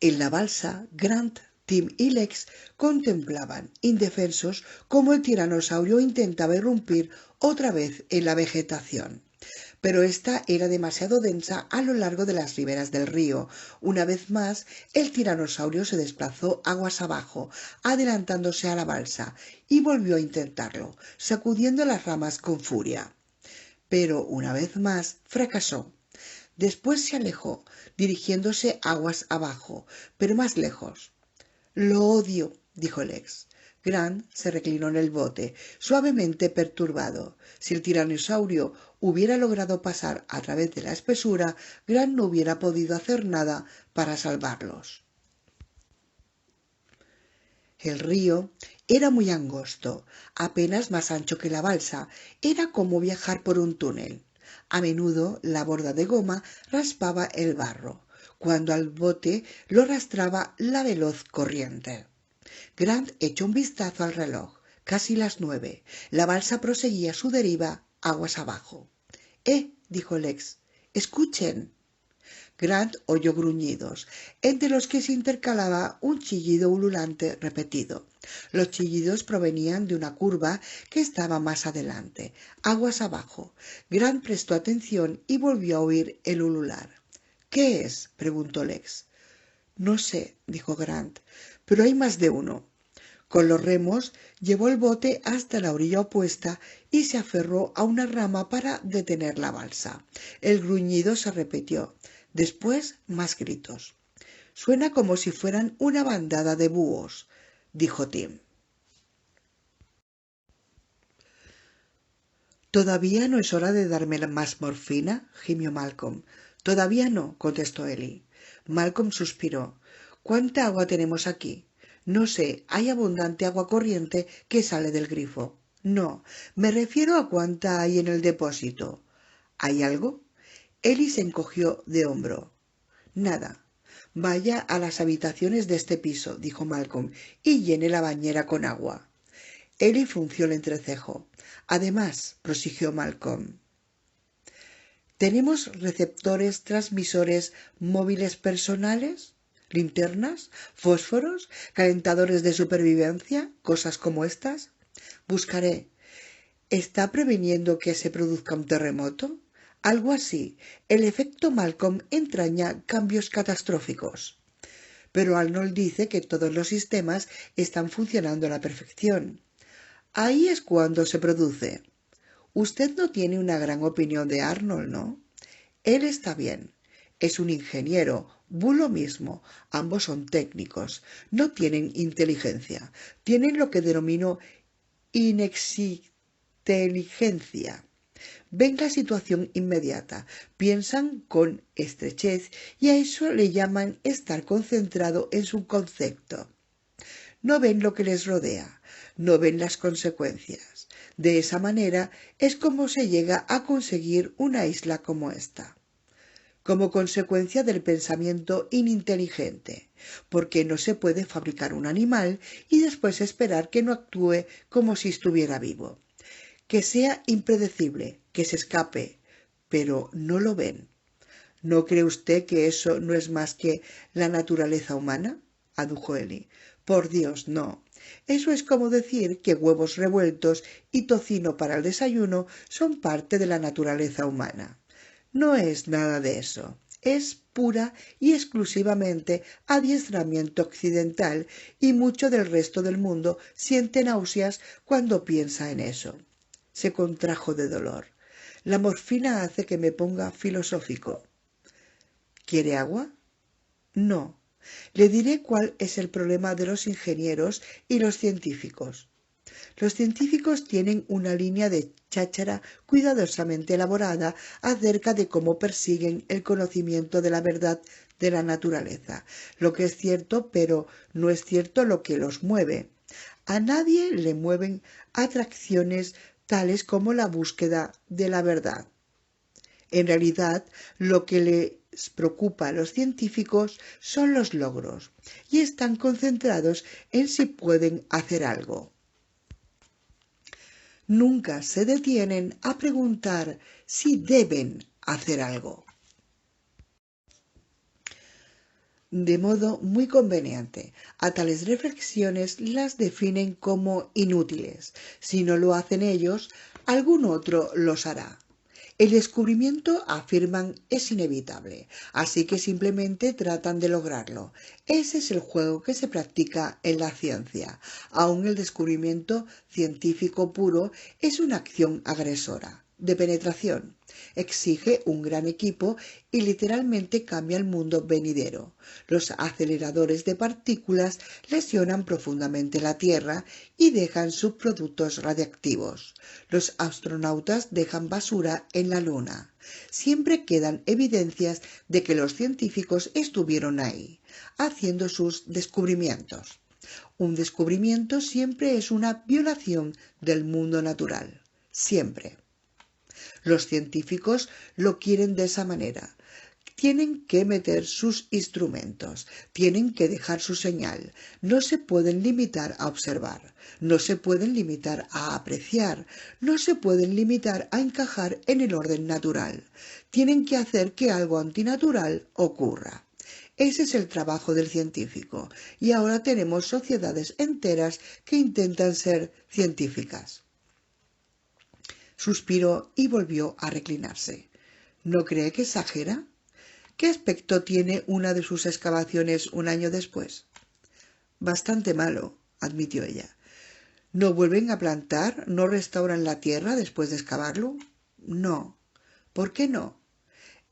En la balsa, Grant, Tim y Lex contemplaban, indefensos, cómo el tiranosaurio intentaba irrumpir otra vez en la vegetación. Pero ésta era demasiado densa a lo largo de las riberas del río. Una vez más, el tiranosaurio se desplazó aguas abajo, adelantándose a la balsa, y volvió a intentarlo, sacudiendo las ramas con furia. Pero una vez más fracasó. Después se alejó, dirigiéndose aguas abajo, pero más lejos. «Lo odio», dijo Lex. Grant se reclinó en el bote, suavemente perturbado. Si el tiranosaurio hubiera logrado pasar a través de la espesura, Grant no hubiera podido hacer nada para salvarlos. El río era muy angosto, apenas más ancho que la balsa. Era como viajar por un túnel. A menudo la borda de goma raspaba el barro, cuando al bote lo arrastraba la veloz corriente. Grant echó un vistazo al reloj. Casi las 9. La balsa proseguía su deriva aguas abajo. Dijo Lex. «Escuchen». Grant oyó gruñidos, entre los que se intercalaba un chillido ululante repetido. Los chillidos provenían de una curva que estaba más adelante, aguas abajo. Grant prestó atención y volvió a oír el ulular. «¿Qué es?», preguntó Lex. «No sé», dijo Grant, «pero hay más de uno». Con los remos llevó el bote hasta la orilla opuesta y se aferró a una rama para detener la balsa. El gruñido se repitió. Después más gritos. «Suena como si fueran una bandada de búhos», dijo Tim. «¿Todavía no es hora de darme más morfina?», gimió Malcolm. «Todavía no», contestó Ellie. Malcolm suspiró. «¿Cuánta agua tenemos aquí?» «No sé, hay abundante agua corriente que sale del grifo». «No, me refiero a cuánta hay en el depósito». «¿Hay algo?» Ellie se encogió de hombro. «Nada». «Vaya a las habitaciones de este piso», dijo Malcolm, «y llene la bañera con agua». Ellie frunció el entrecejo. «Además», prosiguió Malcolm, «¿tenemos receptores transmisores móviles personales? ¿Linternas? ¿Fósforos? ¿Calentadores de supervivencia? ¿Cosas como estas?» «Buscaré». «¿Está previniendo que se produzca un terremoto?» «Algo así. El efecto Malcolm entraña cambios catastróficos». Pero Arnold dice que todos los sistemas están funcionando a la perfección. Ahí es cuando se produce. Usted no tiene una gran opinión de Arnold, ¿no? Él está bien. Es un ingeniero, Boo lo mismo. Ambos son técnicos. No tienen inteligencia. Tienen lo que denomino inexinteligencia. Ven la situación inmediata, piensan con estrechez y a eso le llaman estar concentrado en su concepto. No ven lo que les rodea, no ven las consecuencias. De esa manera es como se llega a conseguir una isla como esta. Como consecuencia del pensamiento ininteligente, porque no se puede fabricar un animal y después esperar que no actúe como si estuviera vivo. Que sea impredecible, que se escape, pero no lo ven. ¿No cree usted que eso no es más que la naturaleza humana?, adujo Ellie. Por Dios, no. Eso es como decir que huevos revueltos y tocino para el desayuno son parte de la naturaleza humana. No es nada de eso. Es pura y exclusivamente adiestramiento occidental y mucho del resto del mundo siente náuseas cuando piensa en eso. Se contrajo de dolor. La morfina hace que me ponga filosófico. ¿Quiere agua? No. Le diré cuál es el problema de los ingenieros y los científicos. Los científicos tienen una línea de cháchara cuidadosamente elaborada acerca de cómo persiguen el conocimiento de la verdad de la naturaleza, lo que es cierto, pero no es cierto lo que los mueve. A nadie le mueven atracciones tales como la búsqueda de la verdad. En realidad, lo que le preocupa a los científicos son los logros y están concentrados en si pueden hacer algo. Nunca se detienen a preguntar si deben hacer algo. De modo muy conveniente, a tales reflexiones las definen como inútiles. Si no lo hacen ellos, algún otro los hará. El descubrimiento, afirman, es inevitable, así que simplemente tratan de lograrlo. Ese es el juego que se practica en la ciencia. Aún el descubrimiento científico puro es una acción agresora, de penetración. Exige un gran equipo y literalmente cambia el mundo venidero. Los aceleradores de partículas lesionan profundamente la Tierra y dejan subproductos radiactivos. Los astronautas dejan basura en la Luna. Siempre quedan evidencias de que los científicos estuvieron ahí, haciendo sus descubrimientos. Un descubrimiento siempre es una violación del mundo natural. Siempre. Los científicos lo quieren de esa manera. Tienen que meter sus instrumentos, tienen que dejar su señal. No se pueden limitar a observar, no se pueden limitar a apreciar, no se pueden limitar a encajar en el orden natural. Tienen que hacer que algo antinatural ocurra. Ese es el trabajo del científico, y ahora tenemos sociedades enteras que intentan ser científicas. Suspiró y volvió a reclinarse. ¿No cree que exagera? ¿Qué aspecto tiene una de sus excavaciones un año después? Bastante malo, admitió ella. ¿No vuelven a plantar? ¿No restauran la tierra después de excavarlo? No. ¿Por qué no?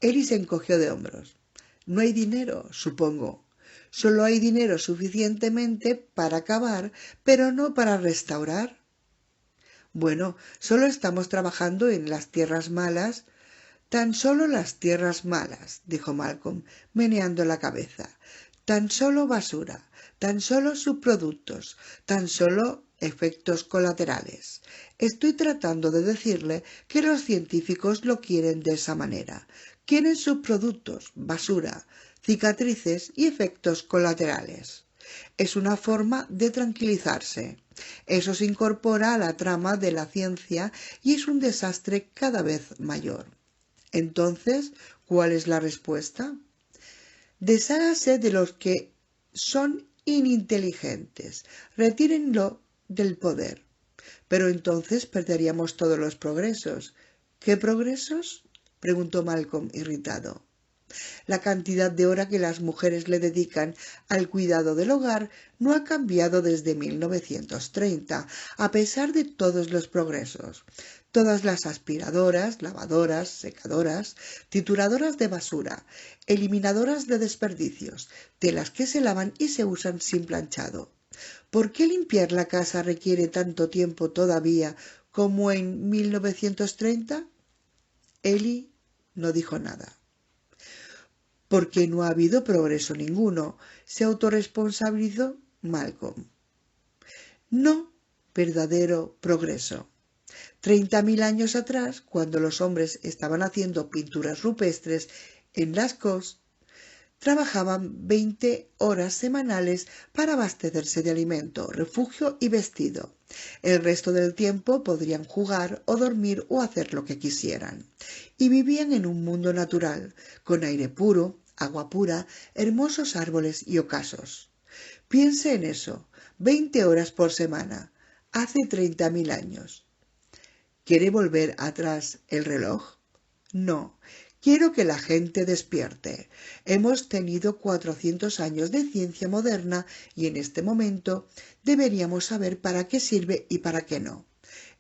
Ellie se encogió de hombros. No hay dinero, supongo. Solo hay dinero suficientemente para cavar, pero no para restaurar. Bueno, solo estamos trabajando en las tierras malas. Tan solo las tierras malas, dijo Malcolm, meneando la cabeza. Tan solo basura, tan solo subproductos, tan solo efectos colaterales. Estoy tratando de decirle que los científicos lo quieren de esa manera. Quieren subproductos, basura, cicatrices y efectos colaterales. Es una forma de tranquilizarse. Eso se incorpora a la trama de la ciencia y es un desastre cada vez mayor. Entonces, ¿cuál es la respuesta? Deshágase de los que son ininteligentes. Retírenlo del poder. Pero entonces perderíamos todos los progresos. ¿Qué progresos? Preguntó Malcolm, irritado. La cantidad de hora que las mujeres le dedican al cuidado del hogar no ha cambiado desde 1930, a pesar de todos los progresos. Todas las aspiradoras, lavadoras, secadoras, trituradoras de basura, eliminadoras de desperdicios, telas que se lavan y se usan sin planchado. ¿Por qué limpiar la casa requiere tanto tiempo todavía como en 1930? Ellie no dijo nada. Porque no ha habido progreso ninguno, se autorresponsabilizó Malcolm. No verdadero progreso. 30.000 años atrás, cuando los hombres estaban haciendo pinturas rupestres en Lascaux, trabajaban 20 horas semanales para abastecerse de alimento, refugio y vestido. El resto del tiempo podrían jugar o dormir o hacer lo que quisieran. Y vivían en un mundo natural, con aire puro, agua pura, hermosos árboles y ocasos. Piense en eso, 20 horas por semana, hace 30.000 años. ¿Quiere volver atrás el reloj? No. Quiero que la gente despierte. Hemos tenido 400 años de ciencia moderna y en este momento deberíamos saber para qué sirve y para qué no.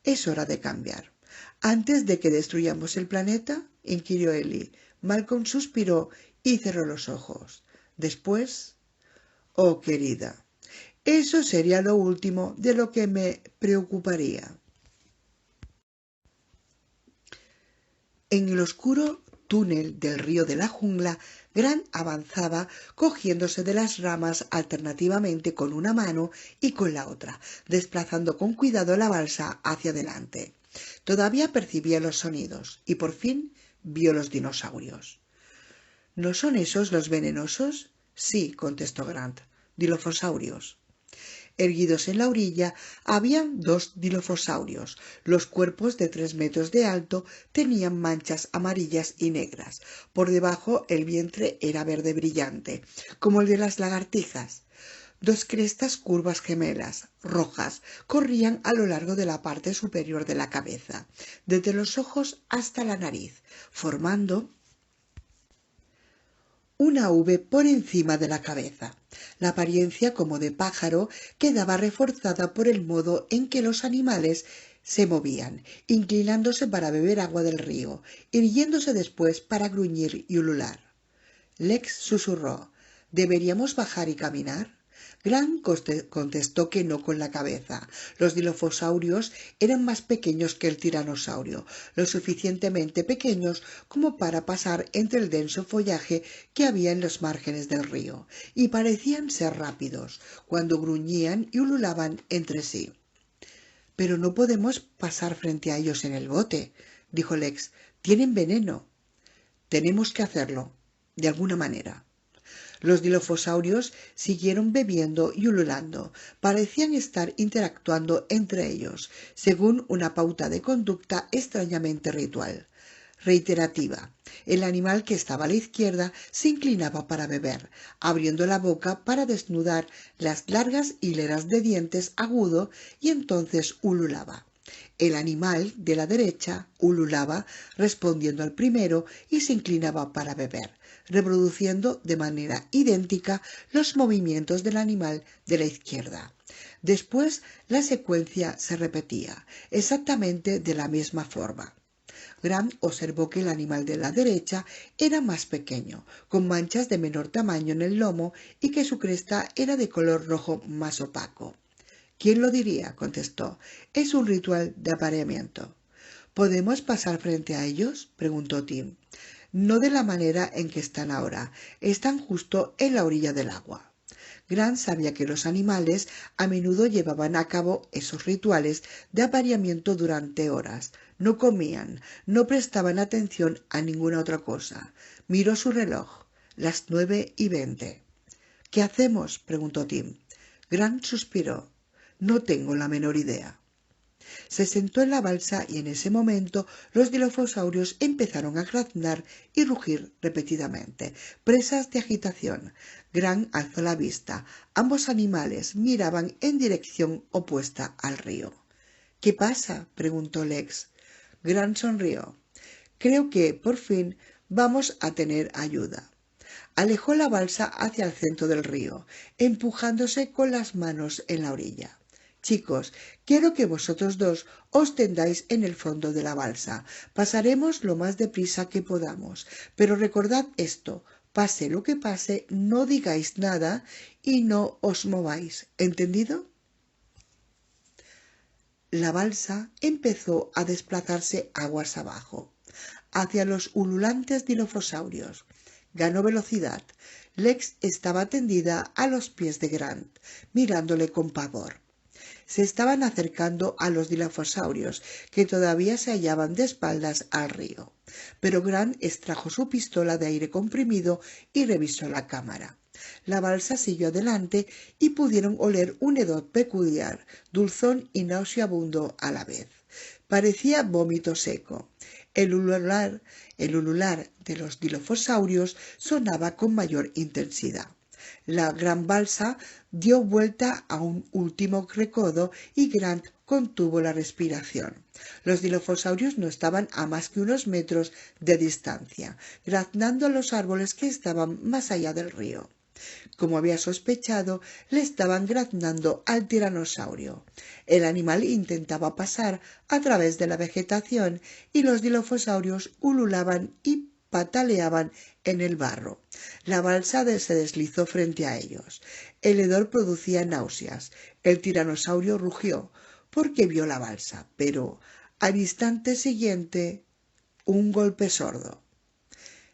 Es hora de cambiar. ¿Antes de que destruyamos el planeta?, inquirió Ellie. Malcolm suspiró y cerró los ojos. Después, oh querida, eso sería lo último de lo que me preocuparía. En el oscuro túnel del río de la jungla, Grant avanzaba cogiéndose de las ramas alternativamente con una mano y con la otra, desplazando con cuidado la balsa hacia adelante. Todavía percibía los sonidos y por fin vio los dinosaurios. ¿No son esos los venenosos? Sí, contestó Grant. Dilofosaurios. Erguidos en la orilla habían dos dilofosaurios. Los cuerpos de 3 metros de alto tenían manchas amarillas y negras. Por debajo el vientre era verde brillante, como el de las lagartijas. Dos crestas curvas gemelas, rojas, corrían a lo largo de la parte superior de la cabeza, desde los ojos hasta la nariz, formando una V por encima de la cabeza. La apariencia como de pájaro quedaba reforzada por el modo en que los animales se movían, inclinándose para beber agua del río, irguiéndose después para gruñir y ulular. Lex susurró: ¿Deberíamos bajar y caminar? Grant contestó que no con la cabeza. Los dilofosaurios eran más pequeños que el tiranosaurio, lo suficientemente pequeños como para pasar entre el denso follaje que había en los márgenes del río, y parecían ser rápidos, cuando gruñían y ululaban entre sí. Pero no podemos pasar frente a ellos en el bote, dijo Lex. Tienen veneno. Tenemos que hacerlo, de alguna manera. Los dilofosaurios siguieron bebiendo y ululando. Parecían estar interactuando entre ellos, según una pauta de conducta extrañamente ritual. Reiterativa. El animal que estaba a la izquierda se inclinaba para beber, abriendo la boca para desnudar las largas hileras de dientes agudos, y entonces ululaba. El animal de la derecha ululaba respondiendo al primero y se inclinaba para beber, reproduciendo de manera idéntica los movimientos del animal de la izquierda. Después la secuencia se repetía, exactamente de la misma forma. Grant observó que el animal de la derecha era más pequeño, con manchas de menor tamaño en el lomo, y que su cresta era de color rojo más opaco. ¿Quién lo diría?, contestó. Es un ritual de apareamiento. ¿Podemos pasar frente a ellos?, preguntó Tim. No de la manera en que están ahora. Están justo en la orilla del agua. Grant sabía que los animales a menudo llevaban a cabo esos rituales de apareamiento durante horas. No comían, no prestaban atención a ninguna otra cosa. Miró su reloj. Las 9:20. ¿Qué hacemos?, preguntó Tim. Grant suspiró. No tengo la menor idea. Se sentó en la balsa y en ese momento los dilofosaurios empezaron a graznar y rugir repetidamente, presas de agitación. Grant alzó la vista. Ambos animales miraban en dirección opuesta al río. ¿Qué pasa?, preguntó Lex. Grant sonrió. Creo que, por fin, vamos a tener ayuda. Alejó la balsa hacia el centro del río, empujándose con las manos en la orilla. Chicos, quiero que vosotros dos os tendáis en el fondo de la balsa. Pasaremos lo más deprisa que podamos, pero recordad esto: pase lo que pase, no digáis nada y no os mováis. ¿Entendido? La balsa empezó a desplazarse aguas abajo, hacia los ululantes dilofosaurios. Ganó velocidad. Lex estaba tendida a los pies de Grant, mirándole con pavor. Se estaban acercando a los dilofosaurios, que todavía se hallaban de espaldas al río. Pero Grant extrajo su pistola de aire comprimido y revisó la cámara. La balsa siguió adelante y pudieron oler un hedor peculiar, dulzón y nauseabundo a la vez. Parecía vómito seco. El ulular de los dilofosaurios sonaba con mayor intensidad. La gran balsa dio vuelta a un último recodo y Grant contuvo la respiración. Los dilofosaurios no estaban a más que unos metros de distancia, graznando los árboles que estaban más allá del río. Como había sospechado, le estaban graznando al tiranosaurio. El animal intentaba pasar a través de la vegetación y los dilofosaurios ululaban y pataleaban en el barro. La balsa se deslizó frente a ellos. El hedor producía náuseas. El tiranosaurio rugió porque vio la balsa, pero al instante siguiente un golpe sordo.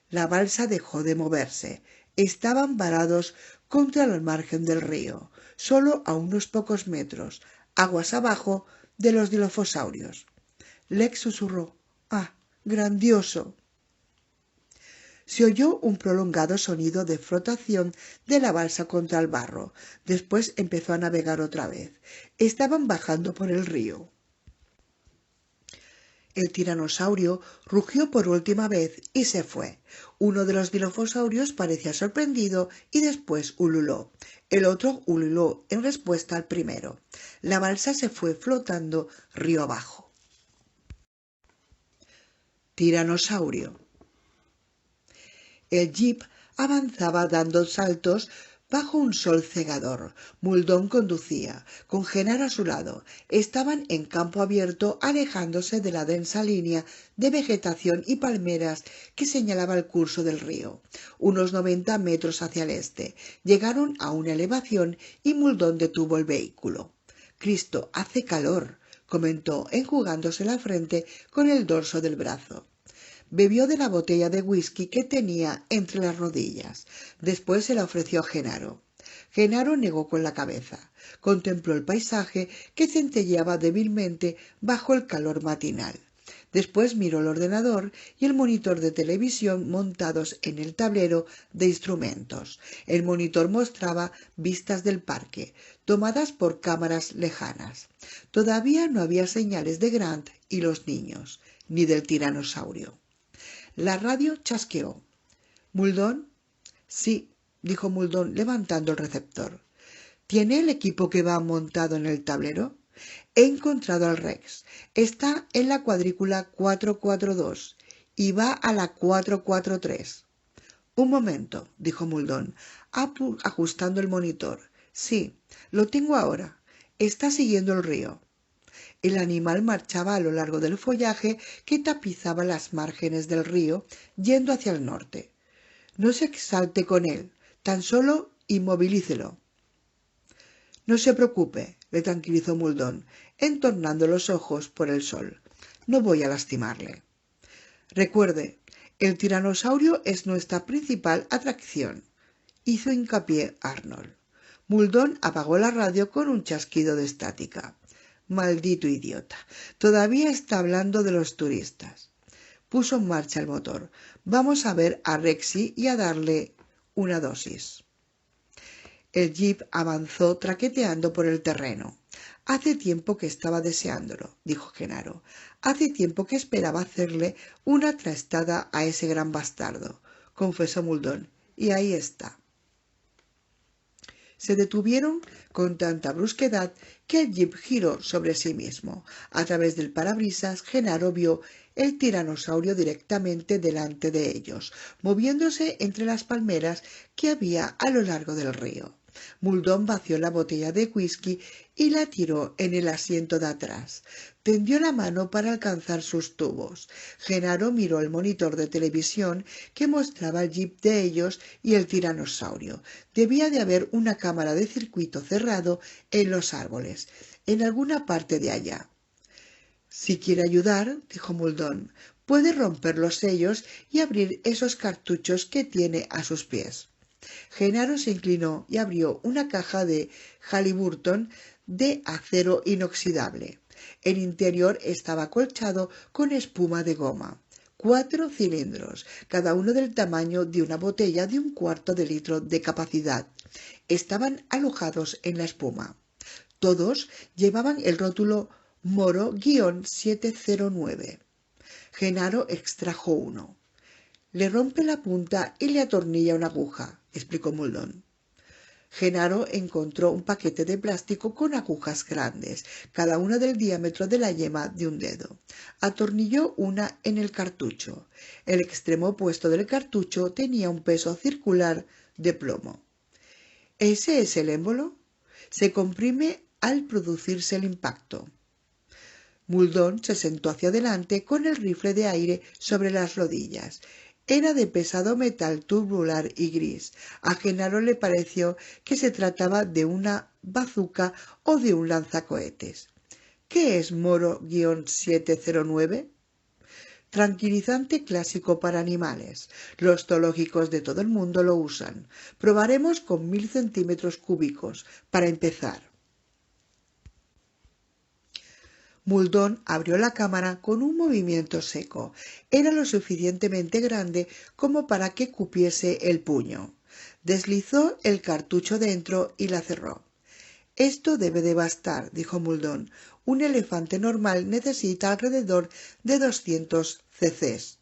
La balsa dejó de moverse. Estaban varados contra el margen del río, solo a unos pocos metros, aguas abajo de los dilofosaurios. Lex susurró: «¡Ah, grandioso!». Se oyó un prolongado sonido de frotación de la balsa contra el barro. Después empezó a navegar otra vez. Estaban bajando por el río. El tiranosaurio rugió por última vez y se fue. Uno de los dilophosaurios parecía sorprendido y después ululó. El otro ululó en respuesta al primero. La balsa se fue flotando río abajo. Tiranosaurio. El jeep avanzaba dando saltos bajo un sol cegador. Muldoon conducía, con Genaro a su lado. Estaban en campo abierto, alejándose de la densa línea de vegetación y palmeras que señalaba el curso del río. Unos 90 metros hacia el este. Llegaron a una elevación y Muldoon detuvo el vehículo. «Cristo, hace calor», comentó, enjugándose la frente con el dorso del brazo. Bebió de la botella de whisky que tenía entre las rodillas. Después se la ofreció a Genaro. Genaro negó con la cabeza. Contempló el paisaje que centelleaba débilmente bajo el calor matinal. Después miró el ordenador y el monitor de televisión montados en el tablero de instrumentos. El monitor mostraba vistas del parque, tomadas por cámaras lejanas. Todavía no había señales de Grant y los niños, ni del tiranosaurio. La radio chasqueó. «¿Muldoon?» «Sí», dijo Muldoon levantando el receptor. «¿Tiene el equipo que va montado en el tablero?» «He encontrado al Rex. Está en la cuadrícula 442 y va a la 443. «Un momento», dijo Muldoon, ajustando el monitor. «Sí, lo tengo ahora. Está siguiendo el río». El animal marchaba a lo largo del follaje que tapizaba las márgenes del río, yendo hacia el norte. «No se exalte con él, tan solo inmovilícelo». «No se preocupe», le tranquilizó Muldoon, entornando los ojos por el sol. «No voy a lastimarle». «Recuerde, el tiranosaurio es nuestra principal atracción», hizo hincapié Arnold. Muldoon apagó la radio con un chasquido de estática. «Maldito idiota. Todavía está hablando de los turistas». Puso en marcha el motor. «Vamos a ver a Rexy y a darle una dosis». El jeep avanzó traqueteando por el terreno. «Hace tiempo que estaba deseándolo», dijo Genaro. «Hace tiempo que esperaba hacerle una trastada a ese gran bastardo», confesó Muldoon. «Y ahí está». Se detuvieron con tanta brusquedad que el jeep giró sobre sí mismo. A través del parabrisas, Genaro vio el tiranosaurio directamente delante de ellos, moviéndose entre las palmeras que había a lo largo del río. Muldoon vació la botella de whisky y la tiró en el asiento de atrás. Tendió la mano para alcanzar sus tubos. Genaro miró el monitor de televisión que mostraba el jeep de ellos y el tiranosaurio. Debía de haber una cámara de circuito cerrado en los árboles, en alguna parte de allá. «Si quiere ayudar», dijo Muldoon, «puede romper los sellos y abrir esos cartuchos que tiene a sus pies». Genaro se inclinó y abrió una caja de Halliburton de acero inoxidable. El interior estaba acolchado con espuma de goma. 4 cilindros, cada uno del tamaño de una botella de 1/4 de litro de capacidad. Estaban alojados en la espuma. Todos llevaban el rótulo Moro-709. Genaro extrajo uno. «Le rompe la punta y le atornilla una aguja», explicó Muldoon. Genaro encontró un paquete de plástico con agujas grandes, cada una del diámetro de la yema de un dedo. Atornilló una en el cartucho. El extremo opuesto del cartucho tenía un peso circular de plomo. «¿Ese es el émbolo? Se comprime al producirse el impacto». Muldoon se sentó hacia adelante con el rifle de aire sobre las rodillas. Era de pesado metal tubular y gris. A Genaro le pareció que se trataba de una bazuca o de un lanzacohetes. «¿Qué es Moro-709? Tranquilizante clásico para animales. Los zoológicos de todo el mundo lo usan. Probaremos con 1000 centímetros cúbicos para empezar». Muldoon abrió la cámara con un movimiento seco. Era lo suficientemente grande como para que cupiese el puño. Deslizó el cartucho dentro y la cerró. «Esto debe de bastar», dijo Muldoon. «Un elefante normal necesita alrededor de 200 cc,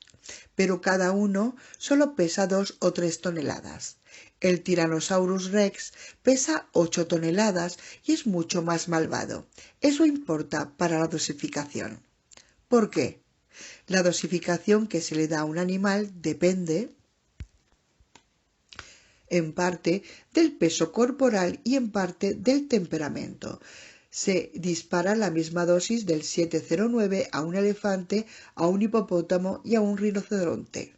pero cada uno solo pesa 2 o 3 toneladas. El Tyrannosaurus Rex pesa 8 toneladas y es mucho más malvado. Eso importa para la dosificación». «¿Por qué?». «La dosificación que se le da a un animal depende en parte del peso corporal y en parte del temperamento. Se dispara la misma dosis del 709 a un elefante, a un hipopótamo y a un rinoceronte.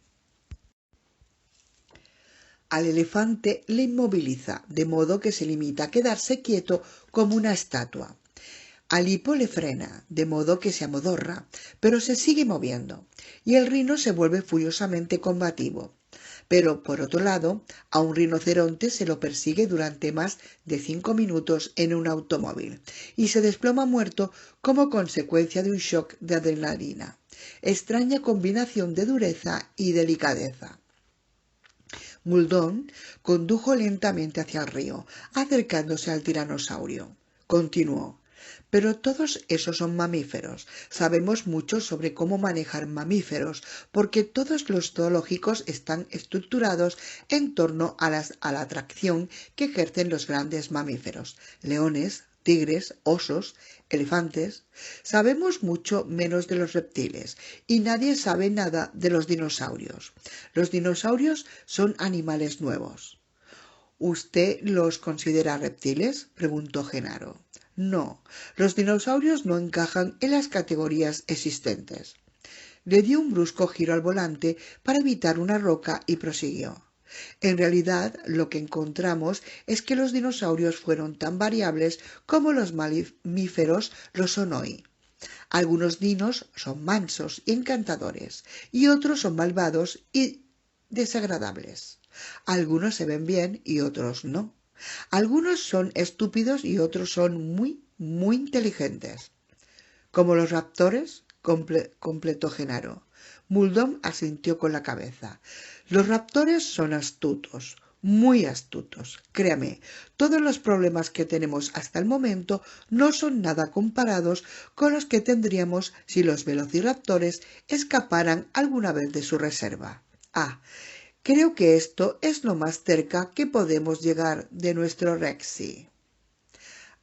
Al elefante le inmoviliza, de modo que se limita a quedarse quieto como una estatua. Al hipo le frena, de modo que se amodorra, pero se sigue moviendo, y el rino se vuelve furiosamente combativo. Pero, por otro lado, a un rinoceronte se lo persigue durante más de 5 minutos en un automóvil y se desploma muerto como consecuencia de un shock de adrenalina. Extraña combinación de dureza y delicadeza. Muldoon condujo lentamente hacia el río, acercándose al tiranosaurio. Continuó: «Pero todos esos son mamíferos. Sabemos mucho sobre cómo manejar mamíferos, porque todos los zoológicos están estructurados en torno a la atracción que ejercen los grandes mamíferos: leones, tigres, osos, elefantes. Sabemos mucho menos de los reptiles, y nadie sabe nada de los dinosaurios. Los dinosaurios son animales nuevos». «¿Usted los considera reptiles?», preguntó Genaro. «No, los dinosaurios no encajan en las categorías existentes». Le dio un brusco giro al volante para evitar una roca y prosiguió: «En realidad, lo que encontramos es que los dinosaurios fueron tan variables como los mamíferos lo son hoy. Algunos dinos son mansos y encantadores, y otros son malvados y desagradables. Algunos se ven bien y otros no. Algunos son estúpidos y otros son muy inteligentes». «¿Como los raptores?», completó Genaro. Muldoon asintió con la cabeza. «Los raptores son astutos, muy astutos. Créame, todos los problemas que tenemos hasta el momento no son nada comparados con los que tendríamos si los velociraptores escaparan alguna vez de su reserva. Ah, creo que esto es lo más cerca que podemos llegar de nuestro Rexy».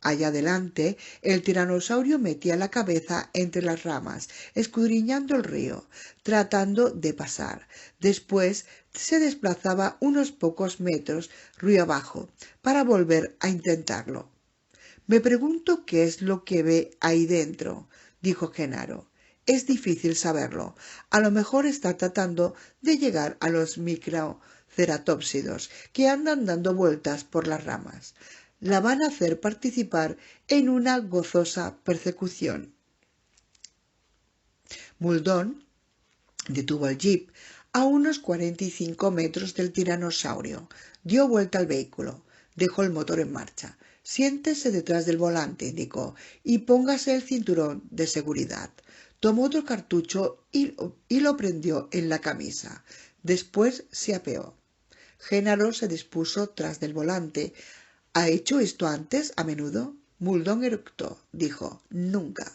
Allá adelante, el tiranosaurio metía la cabeza entre las ramas, escudriñando el río, tratando de pasar. Después se desplazaba unos pocos metros río abajo para volver a intentarlo. «Me pregunto qué es lo que ve ahí dentro», dijo Genaro. «Es difícil saberlo. A lo mejor está tratando de llegar a los microceratópsidos que andan dando vueltas por las ramas. La van a hacer participar en una gozosa persecución». Muldoon detuvo el jeep a unos 45 metros del tiranosaurio. Dio vuelta al vehículo. Dejó el motor en marcha. «Siéntese detrás del volante», indicó, «y póngase el cinturón de seguridad». Tomó otro cartucho y lo prendió en la camisa. Después se apeó. Genaro se dispuso tras del volante. «¿Ha hecho esto antes, a menudo?». Muldoon eructó. Dijo: «Nunca.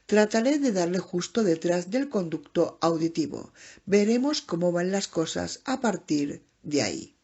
Trataré de darle justo detrás del conducto auditivo. Veremos cómo van las cosas a partir de ahí».